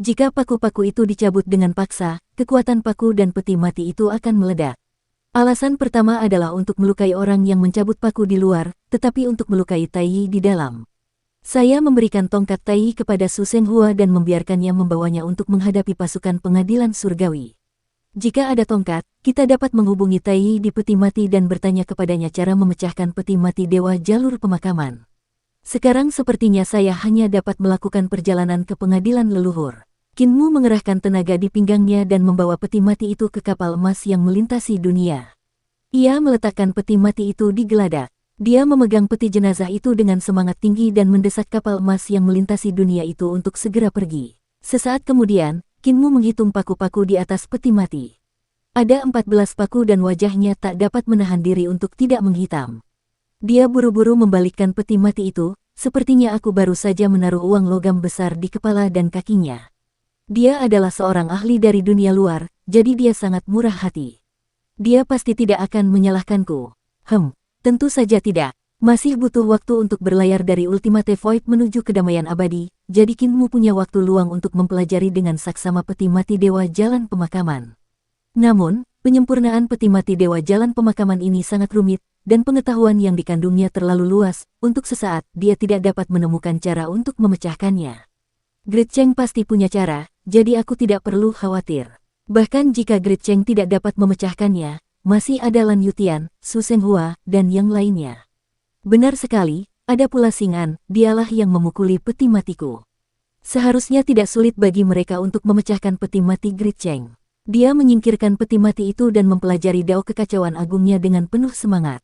Jika paku-paku itu dicabut dengan paksa, kekuatan paku dan peti mati itu akan meledak. Alasan pertama adalah untuk melukai orang yang mencabut paku di luar, tetapi untuk melukai Tai di dalam. Saya memberikan tongkat Tai kepada Su Senghua dan membiarkannya membawanya untuk menghadapi pasukan pengadilan surgawi. Jika ada tongkat, kita dapat menghubungi Tai di peti mati dan bertanya kepadanya cara memecahkan peti mati dewa jalur pemakaman. Sekarang sepertinya saya hanya dapat melakukan perjalanan ke pengadilan leluhur. Kinmu mengerahkan tenaga di pinggangnya dan membawa peti mati itu ke kapal emas yang melintasi dunia. Ia meletakkan peti mati itu di geladak. Dia memegang peti jenazah itu dengan semangat tinggi dan mendesak kapal emas yang melintasi dunia itu untuk segera pergi. Sesaat kemudian, Kinmu menghitung paku-paku di atas peti mati. Ada 14 paku dan wajahnya tak dapat menahan diri untuk tidak menghitam. Dia buru-buru membalikkan peti mati itu, sepertinya aku baru saja menaruh uang logam besar di kepala dan kakinya. Dia adalah seorang ahli dari dunia luar, jadi dia sangat murah hati. Dia pasti tidak akan menyalahkanku. Tentu saja tidak. Masih butuh waktu untuk berlayar dari Ultimate Void menuju kedamaian abadi, jadi Kinmu punya waktu luang untuk mempelajari dengan saksama peti mati dewa jalan pemakaman. Namun, penyempurnaan peti mati dewa jalan pemakaman ini sangat rumit, dan pengetahuan yang dikandungnya terlalu luas, untuk sesaat dia tidak dapat menemukan cara untuk memecahkannya. Grid Cheng pasti punya cara, jadi aku tidak perlu khawatir. Bahkan jika Grid Cheng tidak dapat memecahkannya, masih ada Lan Yutian, Su Senghua, dan yang lainnya. Benar sekali, ada pula Xing'an, dialah yang memukuli peti matiku. Seharusnya tidak sulit bagi mereka untuk memecahkan peti mati Grid Cheng. Dia menyingkirkan peti mati itu dan mempelajari dao kekacauan agungnya dengan penuh semangat.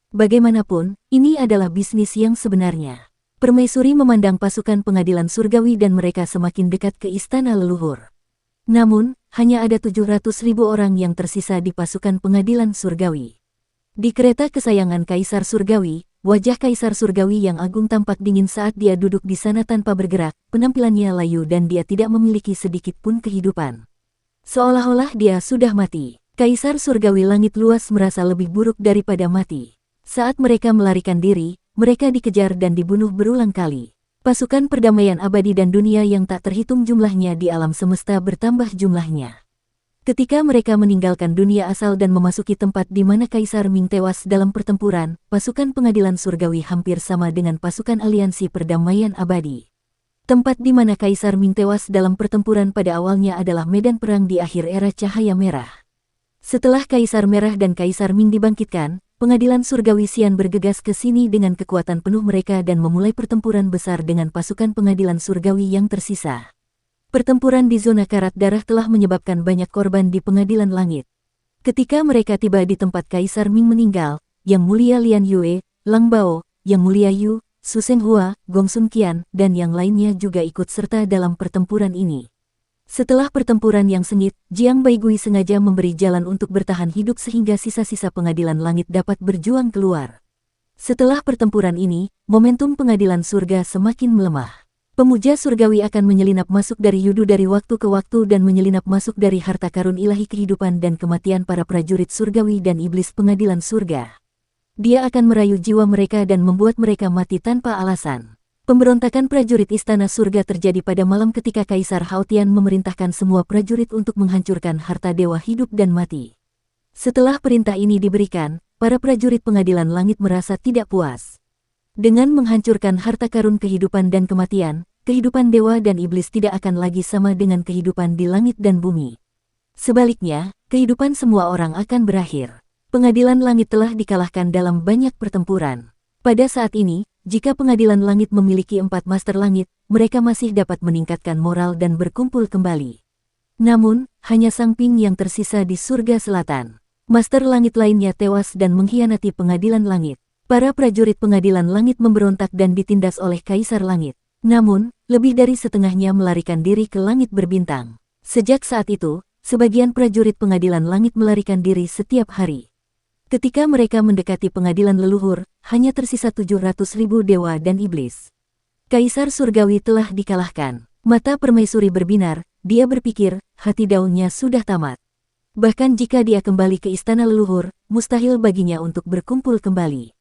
Bagaimanapun, ini adalah bisnis yang sebenarnya. Permaisuri memandang pasukan pengadilan surgawi dan mereka semakin dekat ke istana leluhur. Namun, hanya ada 700.000 orang yang tersisa di pasukan pengadilan surgawi. Di kereta kesayangan Kaisar Surgawi, wajah Kaisar Surgawi yang agung tampak dingin saat dia duduk di sana tanpa bergerak, penampilannya layu dan dia tidak memiliki sedikit pun kehidupan. Seolah-olah dia sudah mati. Kaisar Surgawi langit luas merasa lebih buruk daripada mati. Saat mereka melarikan diri, mereka dikejar dan dibunuh berulang kali. Pasukan perdamaian abadi dan dunia yang tak terhitung jumlahnya di alam semesta bertambah jumlahnya. Ketika mereka meninggalkan dunia asal dan memasuki tempat di mana Kaisar Ming tewas dalam pertempuran, pasukan pengadilan surgawi hampir sama dengan pasukan aliansi perdamaian abadi. Tempat di mana Kaisar Ming tewas dalam pertempuran pada awalnya adalah medan perang di akhir era cahaya merah. Setelah Kaisar Merah dan Kaisar Ming dibangkitkan, pengadilan surgawi Xian bergegas ke sini dengan kekuatan penuh mereka dan memulai pertempuran besar dengan pasukan pengadilan surgawi yang tersisa. Pertempuran di zona karat darah telah menyebabkan banyak korban di pengadilan langit. Ketika mereka tiba di tempat Kaisar Ming meninggal, Yang Mulia Lian Yue, Lang Bao, Yang Mulia Yu, Su Senghua, Gong Sun Qian, dan yang lainnya juga ikut serta dalam pertempuran ini. Setelah pertempuran yang sengit, Jiang Baigui sengaja memberi jalan untuk bertahan hidup sehingga sisa-sisa pengadilan langit dapat berjuang keluar. Setelah pertempuran ini, momentum pengadilan surga semakin melemah. Pemuja surgawi akan menyelinap masuk dari yudu dari waktu ke waktu dan menyelinap masuk dari harta karun ilahi kehidupan dan kematian para prajurit surgawi dan iblis pengadilan surga. Dia akan merayu jiwa mereka dan membuat mereka mati tanpa alasan. Pemberontakan prajurit istana surga terjadi pada malam ketika Kaisar Haotian memerintahkan semua prajurit untuk menghancurkan harta dewa hidup dan mati. Setelah perintah ini diberikan, para prajurit pengadilan langit merasa tidak puas. Dengan menghancurkan harta karun kehidupan dan kematian, kehidupan dewa dan iblis tidak akan lagi sama dengan kehidupan di langit dan bumi. Sebaliknya, kehidupan semua orang akan berakhir. Pengadilan langit telah dikalahkan dalam banyak pertempuran. Pada saat ini, jika pengadilan langit memiliki 4 master langit, mereka masih dapat meningkatkan moral dan berkumpul kembali. Namun, hanya Sang Ping yang tersisa di surga selatan. Master langit lainnya tewas dan mengkhianati pengadilan langit. Para prajurit pengadilan langit memberontak dan ditindas oleh Kaisar Langit. Namun, lebih dari setengahnya melarikan diri ke langit berbintang. Sejak saat itu, sebagian prajurit pengadilan langit melarikan diri setiap hari. Ketika mereka mendekati pengadilan leluhur, hanya tersisa 700.000 dewa dan iblis. Kaisar Surgawi telah dikalahkan. Mata permaisuri berbinar, dia berpikir, hati daunnya sudah tamat. Bahkan jika dia kembali ke istana leluhur, mustahil baginya untuk berkumpul kembali.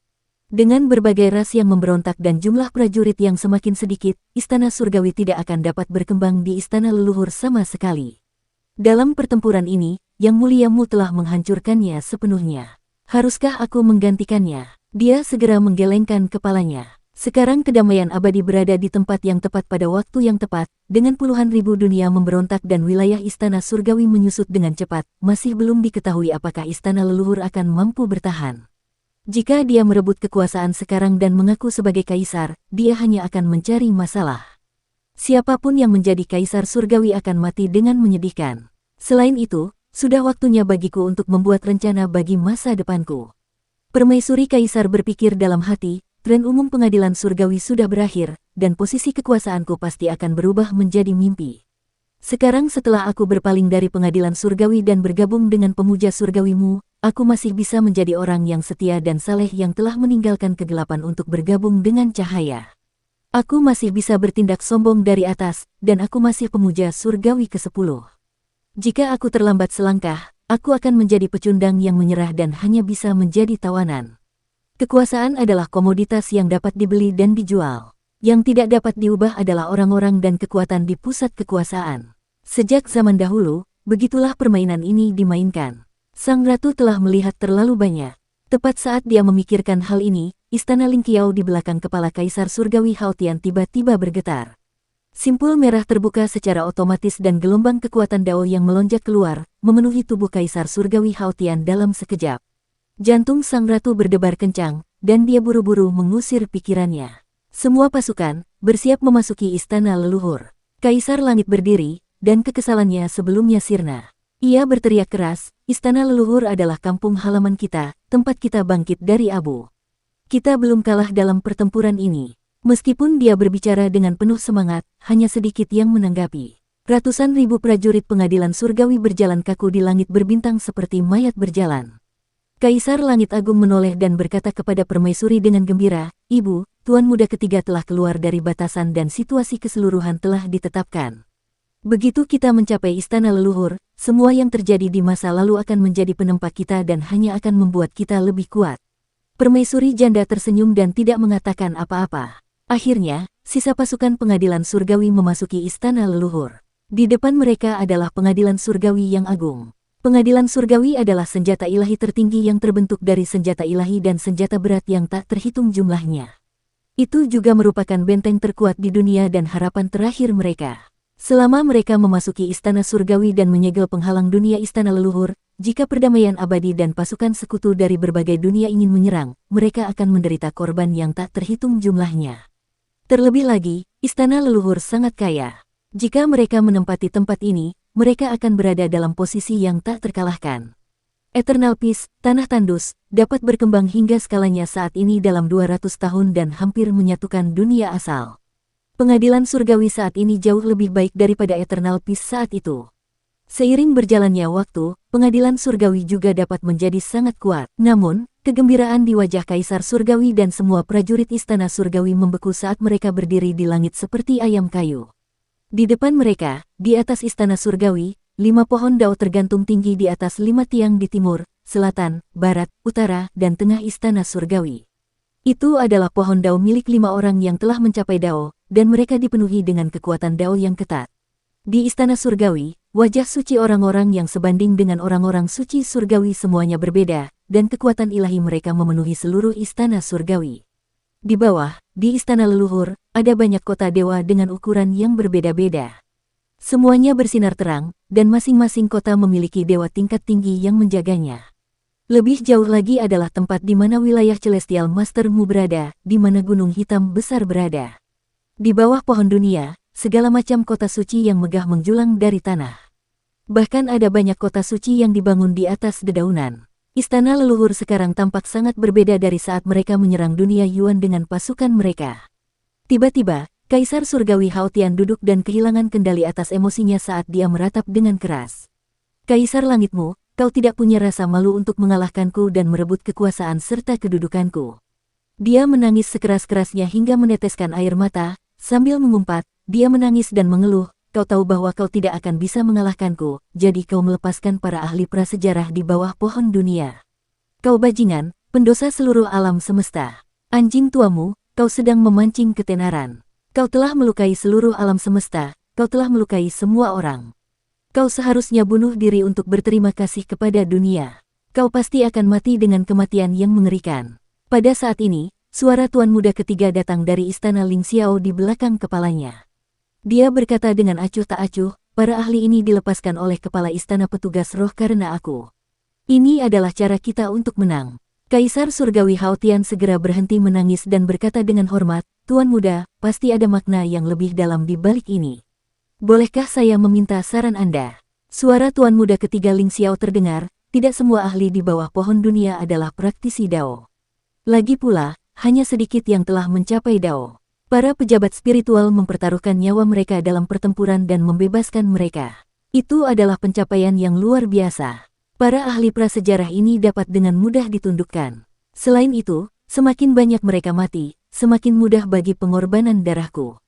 Dengan berbagai ras yang memberontak dan jumlah prajurit yang semakin sedikit, Istana Surgawi tidak akan dapat berkembang di Istana Leluhur sama sekali. Dalam pertempuran ini, Yang Muliamu telah menghancurkannya sepenuhnya. Haruskah aku menggantikannya? Dia segera menggelengkan kepalanya. Sekarang kedamaian abadi berada di tempat yang tepat pada waktu yang tepat, dengan puluhan ribu dunia memberontak dan wilayah Istana Surgawi menyusut dengan cepat, masih belum diketahui apakah Istana Leluhur akan mampu bertahan. Jika dia merebut kekuasaan sekarang dan mengaku sebagai kaisar, dia hanya akan mencari masalah. Siapapun yang menjadi kaisar surgawi akan mati dengan menyedihkan. Selain itu, sudah waktunya bagiku untuk membuat rencana bagi masa depanku. Permaisuri kaisar berpikir dalam hati, tren umum pengadilan surgawi sudah berakhir, dan posisi kekuasaanku pasti akan berubah menjadi mimpi. Sekarang setelah aku berpaling dari pengadilan surgawi dan bergabung dengan pemuja surgawimu, aku masih bisa menjadi orang yang setia dan saleh yang telah meninggalkan kegelapan untuk bergabung dengan cahaya. Aku masih bisa bertindak sombong dari atas, dan aku masih pemuja surgawi ke-10. Jika aku terlambat selangkah, aku akan menjadi pecundang yang menyerah dan hanya bisa menjadi tawanan. Kekuasaan adalah komoditas yang dapat dibeli dan dijual. Yang tidak dapat diubah adalah orang-orang dan kekuatan di pusat kekuasaan. Sejak zaman dahulu, begitulah permainan ini dimainkan. Sang ratu telah melihat terlalu banyak. Tepat saat dia memikirkan hal ini, istana Lingqiao di belakang kepala Kaisar Surgawi Hao Tian tiba-tiba bergetar. Simpul merah terbuka secara otomatis dan gelombang kekuatan Dao yang melonjak keluar, memenuhi tubuh Kaisar Surgawi Hao Tian dalam sekejap. Jantung sang ratu berdebar kencang, dan dia buru-buru mengusir pikirannya. Semua pasukan bersiap memasuki istana leluhur. Kaisar Langit berdiri, dan kekesalannya sebelumnya sirna. Ia berteriak keras, istana leluhur adalah kampung halaman kita, tempat kita bangkit dari abu. Kita belum kalah dalam pertempuran ini. Meskipun dia berbicara dengan penuh semangat, hanya sedikit yang menanggapi. Ratusan ribu prajurit pengadilan surgawi berjalan kaku di langit berbintang seperti mayat berjalan. Kaisar Langit Agung menoleh dan berkata kepada permaisuri dengan gembira, "Ibu, Tuan Muda ketiga telah keluar dari batasan dan situasi keseluruhan telah ditetapkan. Begitu kita mencapai istana leluhur, semua yang terjadi di masa lalu akan menjadi penempa kita dan hanya akan membuat kita lebih kuat." Permaisuri janda tersenyum dan tidak mengatakan apa-apa. Akhirnya, sisa pasukan pengadilan surgawi memasuki istana leluhur. Di depan mereka adalah pengadilan surgawi yang agung. Pengadilan surgawi adalah senjata ilahi tertinggi yang terbentuk dari senjata ilahi dan senjata berat yang tak terhitung jumlahnya. Itu juga merupakan benteng terkuat di dunia dan harapan terakhir mereka. Selama mereka memasuki istana surgawi dan menyegel penghalang dunia istana leluhur, jika perdamaian abadi dan pasukan sekutu dari berbagai dunia ingin menyerang, mereka akan menderita korban yang tak terhitung jumlahnya. Terlebih lagi, istana leluhur sangat kaya. Jika mereka menempati tempat ini, mereka akan berada dalam posisi yang tak terkalahkan. Eternal Peace, Tanah Tandus, dapat berkembang hingga skalanya saat ini dalam 200 tahun dan hampir menyatukan dunia asal. Pengadilan surgawi saat ini jauh lebih baik daripada Eternal Peace saat itu. Seiring berjalannya waktu, pengadilan surgawi juga dapat menjadi sangat kuat. Namun, kegembiraan di wajah Kaisar Surgawi dan semua prajurit istana surgawi membeku saat mereka berdiri di langit seperti ayam kayu. Di depan mereka, di atas istana surgawi, 5 pohon dao tergantung tinggi di atas 5 tiang di timur, selatan, barat, utara, dan tengah istana surgawi. Itu adalah pohon dao milik 5 orang yang telah mencapai dao, dan mereka dipenuhi dengan kekuatan dao yang ketat. Di istana surgawi, wajah suci orang-orang yang sebanding dengan orang-orang suci surgawi semuanya berbeda, dan kekuatan ilahi mereka memenuhi seluruh istana surgawi. Di bawah, di istana leluhur, ada banyak kota dewa dengan ukuran yang berbeda-beda. Semuanya bersinar terang, dan masing-masing kota memiliki dewa tingkat tinggi yang menjaganya. Lebih jauh lagi adalah tempat di mana wilayah Celestial Mastermu berada, di mana gunung hitam besar berada. Di bawah pohon dunia, segala macam kota suci yang megah menjulang dari tanah. Bahkan ada banyak kota suci yang dibangun di atas dedaunan. Istana leluhur sekarang tampak sangat berbeda dari saat mereka menyerang dunia Yuan dengan pasukan mereka. Tiba-tiba, Kaisar Surgawi Hao Tian duduk dan kehilangan kendali atas emosinya saat dia meratap dengan keras. "Kaisar Langitmu, kau tidak punya rasa malu untuk mengalahkanku dan merebut kekuasaan serta kedudukanku." Dia menangis sekeras-kerasnya hingga meneteskan air mata, sambil mengumpat, dia menangis dan mengeluh, "Kau tahu bahwa kau tidak akan bisa mengalahkanku, jadi kau melepaskan para ahli prasejarah di bawah pohon dunia. Kau bajingan, pendosa seluruh alam semesta." Anjing tuamu, kau sedang memancing ketenaran. Kau telah melukai seluruh alam semesta, kau telah melukai semua orang. Kau seharusnya bunuh diri untuk berterima kasih kepada dunia. Kau pasti akan mati dengan kematian yang mengerikan. Pada saat ini, suara tuan muda ketiga datang dari istana Ling Xiao di belakang kepalanya. Dia berkata dengan acuh tak acuh, para ahli ini dilepaskan oleh kepala istana petugas roh karena aku. Ini adalah cara kita untuk menang. Kaisar Surgawi Hao Tian segera berhenti menangis dan berkata dengan hormat, Tuan muda, pasti ada makna yang lebih dalam di balik ini. Bolehkah saya meminta saran Anda? Suara tuan muda ketiga Ling Xiao terdengar, tidak semua ahli di bawah pohon dunia adalah praktisi Dao. Lagi pula, hanya sedikit yang telah mencapai Dao. Para pejabat spiritual mempertaruhkan nyawa mereka dalam pertempuran dan membebaskan mereka. Itu adalah pencapaian yang luar biasa. Para ahli prasejarah ini dapat dengan mudah ditundukkan. Selain itu, semakin banyak mereka mati, semakin mudah bagi pengorbanan darahku.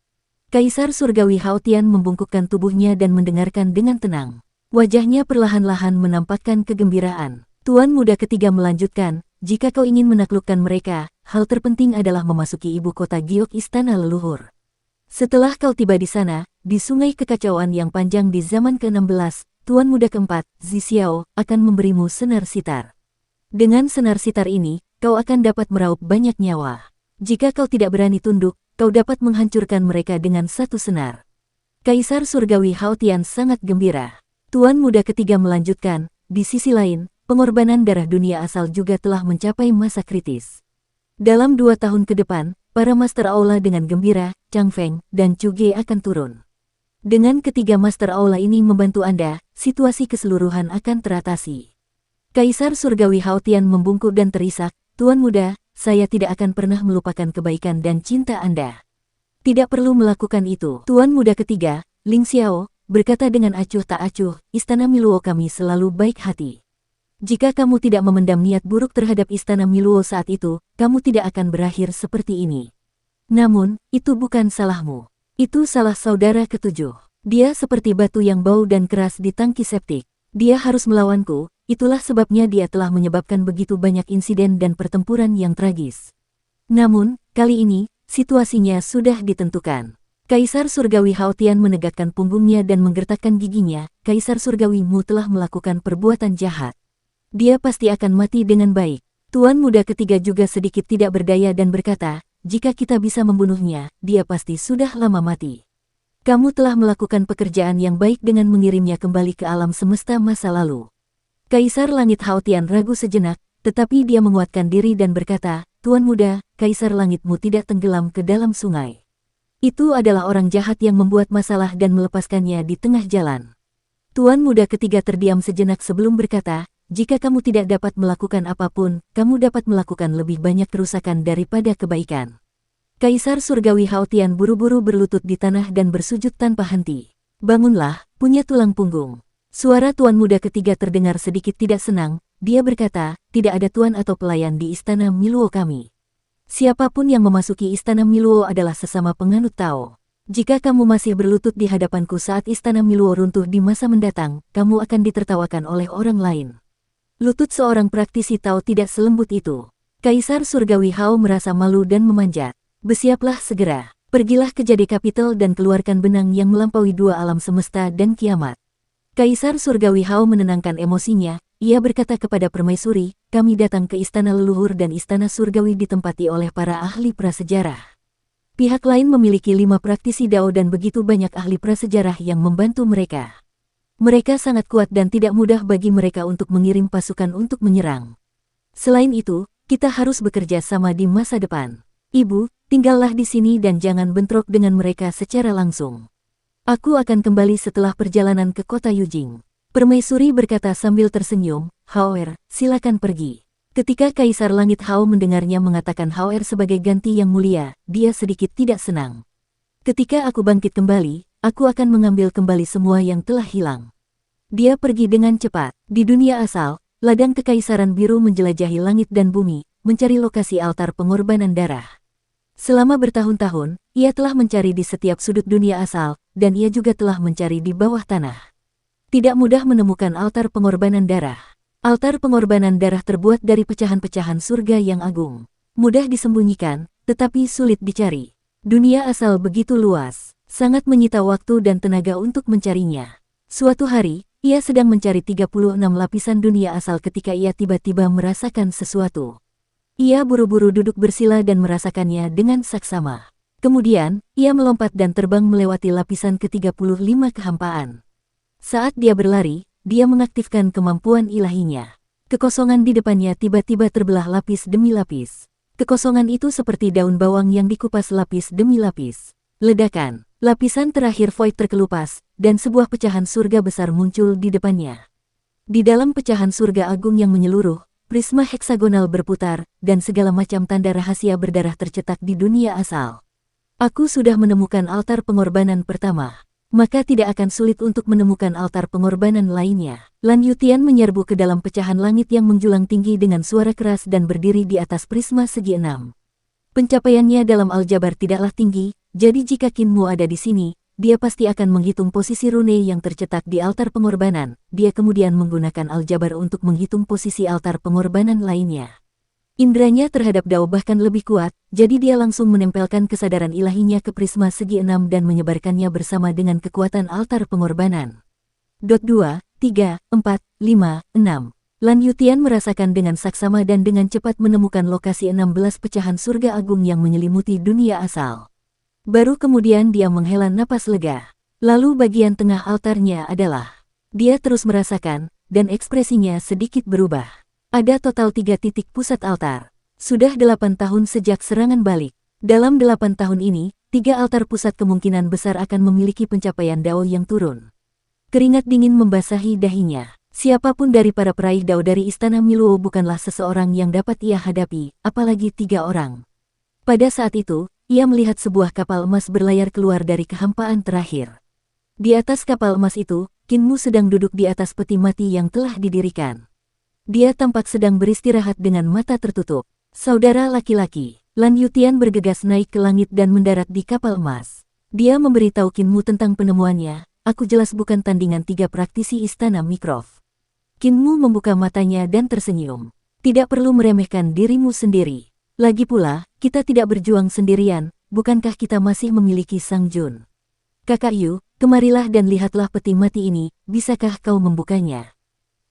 Kaisar Surgawi Hao Tian membungkukkan tubuhnya dan mendengarkan dengan tenang. Wajahnya perlahan-lahan menampakkan kegembiraan. Tuan muda ketiga melanjutkan, jika kau ingin menaklukkan mereka, hal terpenting adalah memasuki ibu kota Giok Istana Leluhur. Setelah kau tiba di sana, di sungai kekacauan yang panjang di zaman ke-16, Tuan muda keempat, Zi Xiao, akan memberimu senar sitar. Dengan senar sitar ini, kau akan dapat meraup banyak nyawa. Jika kau tidak berani tunduk, kau dapat menghancurkan mereka dengan satu senar. Kaisar Surgawi Hao Tian sangat gembira. Tuan muda ketiga melanjutkan, di sisi lain, pengorbanan darah dunia asal juga telah mencapai masa kritis. Dalam 2 tahun ke depan, para Master Aula dengan gembira, Chang Feng, dan Chu Ge akan turun. Dengan ketiga Master Aula ini membantu Anda, situasi keseluruhan akan teratasi. Kaisar Surgawi Hao Tian membungkuk dan terisak, Tuan muda, saya tidak akan pernah melupakan kebaikan dan cinta Anda. Tidak perlu melakukan itu. Tuan muda ketiga, Ling Xiao, berkata dengan acuh tak acuh, Istana Miluo kami selalu baik hati. Jika kamu tidak memendam niat buruk terhadap Istana Miluo saat itu, kamu tidak akan berakhir seperti ini. Namun, itu bukan salahmu. Itu salah saudara ketujuh. Dia seperti batu yang bau dan keras di tangki septik. Dia harus melawanku, itulah sebabnya dia telah menyebabkan begitu banyak insiden dan pertempuran yang tragis. Namun, kali ini, situasinya sudah ditentukan. Kaisar Surgawi Hao Tian menegakkan punggungnya dan menggertakkan giginya, Kaisar Surgawimu telah melakukan perbuatan jahat. Dia pasti akan mati dengan baik. Tuan muda ketiga juga sedikit tidak berdaya dan berkata, jika kita bisa membunuhnya, dia pasti sudah lama mati. Kamu telah melakukan pekerjaan yang baik dengan mengirimnya kembali ke alam semesta masa lalu. Kaisar Langit Hao Tian ragu sejenak, tetapi dia menguatkan diri dan berkata, Tuan muda, Kaisar Langitmu tidak tenggelam ke dalam sungai. Itu adalah orang jahat yang membuat masalah dan melepaskannya di tengah jalan. Tuan muda ketiga terdiam sejenak sebelum berkata, jika kamu tidak dapat melakukan apapun, kamu dapat melakukan lebih banyak kerusakan daripada kebaikan. Kaisar Surgawi Hao Tian buru-buru berlutut di tanah dan bersujud tanpa henti. Bangunlah, punya tulang punggung. Suara tuan muda ketiga terdengar sedikit tidak senang, dia berkata, tidak ada tuan atau pelayan di istana Miluo kami. Siapapun yang memasuki istana Miluo adalah sesama penganut Tao. Jika kamu masih berlutut di hadapanku saat istana Miluo runtuh di masa mendatang, kamu akan ditertawakan oleh orang lain. Lutut seorang praktisi Tao tidak selembut itu. Kaisar Surgawi Hao merasa malu dan memanjat. Bersiaplah segera. Pergilah ke Jade Capital dan keluarkan benang yang melampaui 2 alam semesta dan kiamat. Kaisar Surgawi Hao menenangkan emosinya. Ia berkata kepada permaisuri, kami datang ke istana leluhur dan istana surgawi ditempati oleh para ahli prasejarah. Pihak lain memiliki 5 praktisi Dao dan begitu banyak ahli prasejarah yang membantu mereka. Mereka sangat kuat dan tidak mudah bagi mereka untuk mengirim pasukan untuk menyerang. Selain itu, kita harus bekerja sama di masa depan. Ibu, tinggallah di sini dan jangan bentrok dengan mereka secara langsung. Aku akan kembali setelah perjalanan ke kota Yujing. Permaisuri berkata sambil tersenyum, Haoer, silakan pergi. Ketika Kaisar Langit Hao mendengarnya mengatakan Haoer sebagai ganti yang mulia, dia sedikit tidak senang. Ketika aku bangkit kembali, aku akan mengambil kembali semua yang telah hilang. Dia pergi dengan cepat. Di dunia asal, ladang kekaisaran biru menjelajahi langit dan bumi, mencari lokasi altar pengorbanan darah. Selama bertahun-tahun, ia telah mencari di setiap sudut dunia asal, dan ia juga telah mencari di bawah tanah. Tidak mudah menemukan altar pengorbanan darah. Altar pengorbanan darah terbuat dari pecahan-pecahan surga yang agung. Mudah disembunyikan, tetapi sulit dicari. Dunia asal begitu luas, sangat menyita waktu dan tenaga untuk mencarinya. Suatu hari, ia sedang mencari 36 lapisan dunia asal ketika ia tiba-tiba merasakan sesuatu. Ia buru-buru duduk bersila dan merasakannya dengan saksama. Kemudian, ia melompat dan terbang melewati lapisan ke-35 kehampaan. Saat dia berlari, dia mengaktifkan kemampuan ilahinya. Kekosongan di depannya tiba-tiba terbelah lapis demi lapis. Kekosongan itu seperti daun bawang yang dikupas lapis demi lapis. Ledakan, lapisan terakhir void terkelupas, dan sebuah pecahan surga besar muncul di depannya. Di dalam pecahan surga agung yang menyeluruh, prisma heksagonal berputar, dan segala macam tanda rahasia berdarah tercetak di dunia asal. Aku sudah menemukan altar pengorbanan pertama. Maka tidak akan sulit untuk menemukan altar pengorbanan lainnya. Lan Yutian menyerbu ke dalam pecahan langit yang menjulang tinggi dengan suara keras dan berdiri di atas prisma segi 6. Pencapaiannya dalam aljabar tidaklah tinggi, jadi jika Qin Mu ada di sini, dia pasti akan menghitung posisi rune yang tercetak di altar pengorbanan. Dia kemudian menggunakan aljabar untuk menghitung posisi altar pengorbanan lainnya. Indranya terhadap Dao bahkan lebih kuat, jadi dia langsung menempelkan kesadaran ilahinya ke prisma segi 6 dan menyebarkannya bersama dengan kekuatan altar pengorbanan. 2, 3, 4, 5, 6. Lan Yutian merasakan dengan saksama dan dengan cepat menemukan lokasi 16 pecahan surga agung yang menyelimuti dunia asal. Baru kemudian dia menghela napas lega. Lalu bagian tengah altarnya adalah. Dia terus merasakan, dan ekspresinya sedikit berubah. Ada total 3 titik pusat altar. Sudah 8 tahun sejak serangan balik. Dalam 8 tahun ini, 3 altar pusat kemungkinan besar akan memiliki pencapaian Dao yang turun. Keringat dingin membasahi dahinya. Siapapun dari para peraih Dao dari Istana Miluo bukanlah seseorang yang dapat ia hadapi, apalagi 3 orang. Pada saat itu, ia melihat sebuah kapal emas berlayar keluar dari kehampaan terakhir. Di atas kapal emas itu, Qin Mu sedang duduk di atas peti mati yang telah didirikan. Dia tampak sedang beristirahat dengan mata tertutup. Saudara laki-laki, Lan Yutian bergegas naik ke langit dan mendarat di kapal emas. Dia memberitahu Qin Mu tentang penemuannya. Aku jelas bukan tandingan 3 praktisi Istana Mikrov. Qin Mu membuka matanya dan tersenyum. Tidak perlu meremehkan dirimu sendiri. Lagi pula, kita tidak berjuang sendirian, bukankah kita masih memiliki Sang Jun? Kakak Yu, kemarilah dan lihatlah peti mati ini, bisakah kau membukanya?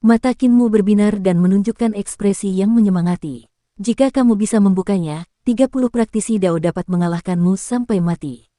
Mata Qin Mu berbinar dan menunjukkan ekspresi yang menyemangati. Jika kamu bisa membukanya, 30 praktisi Dao dapat mengalahkanmu sampai mati.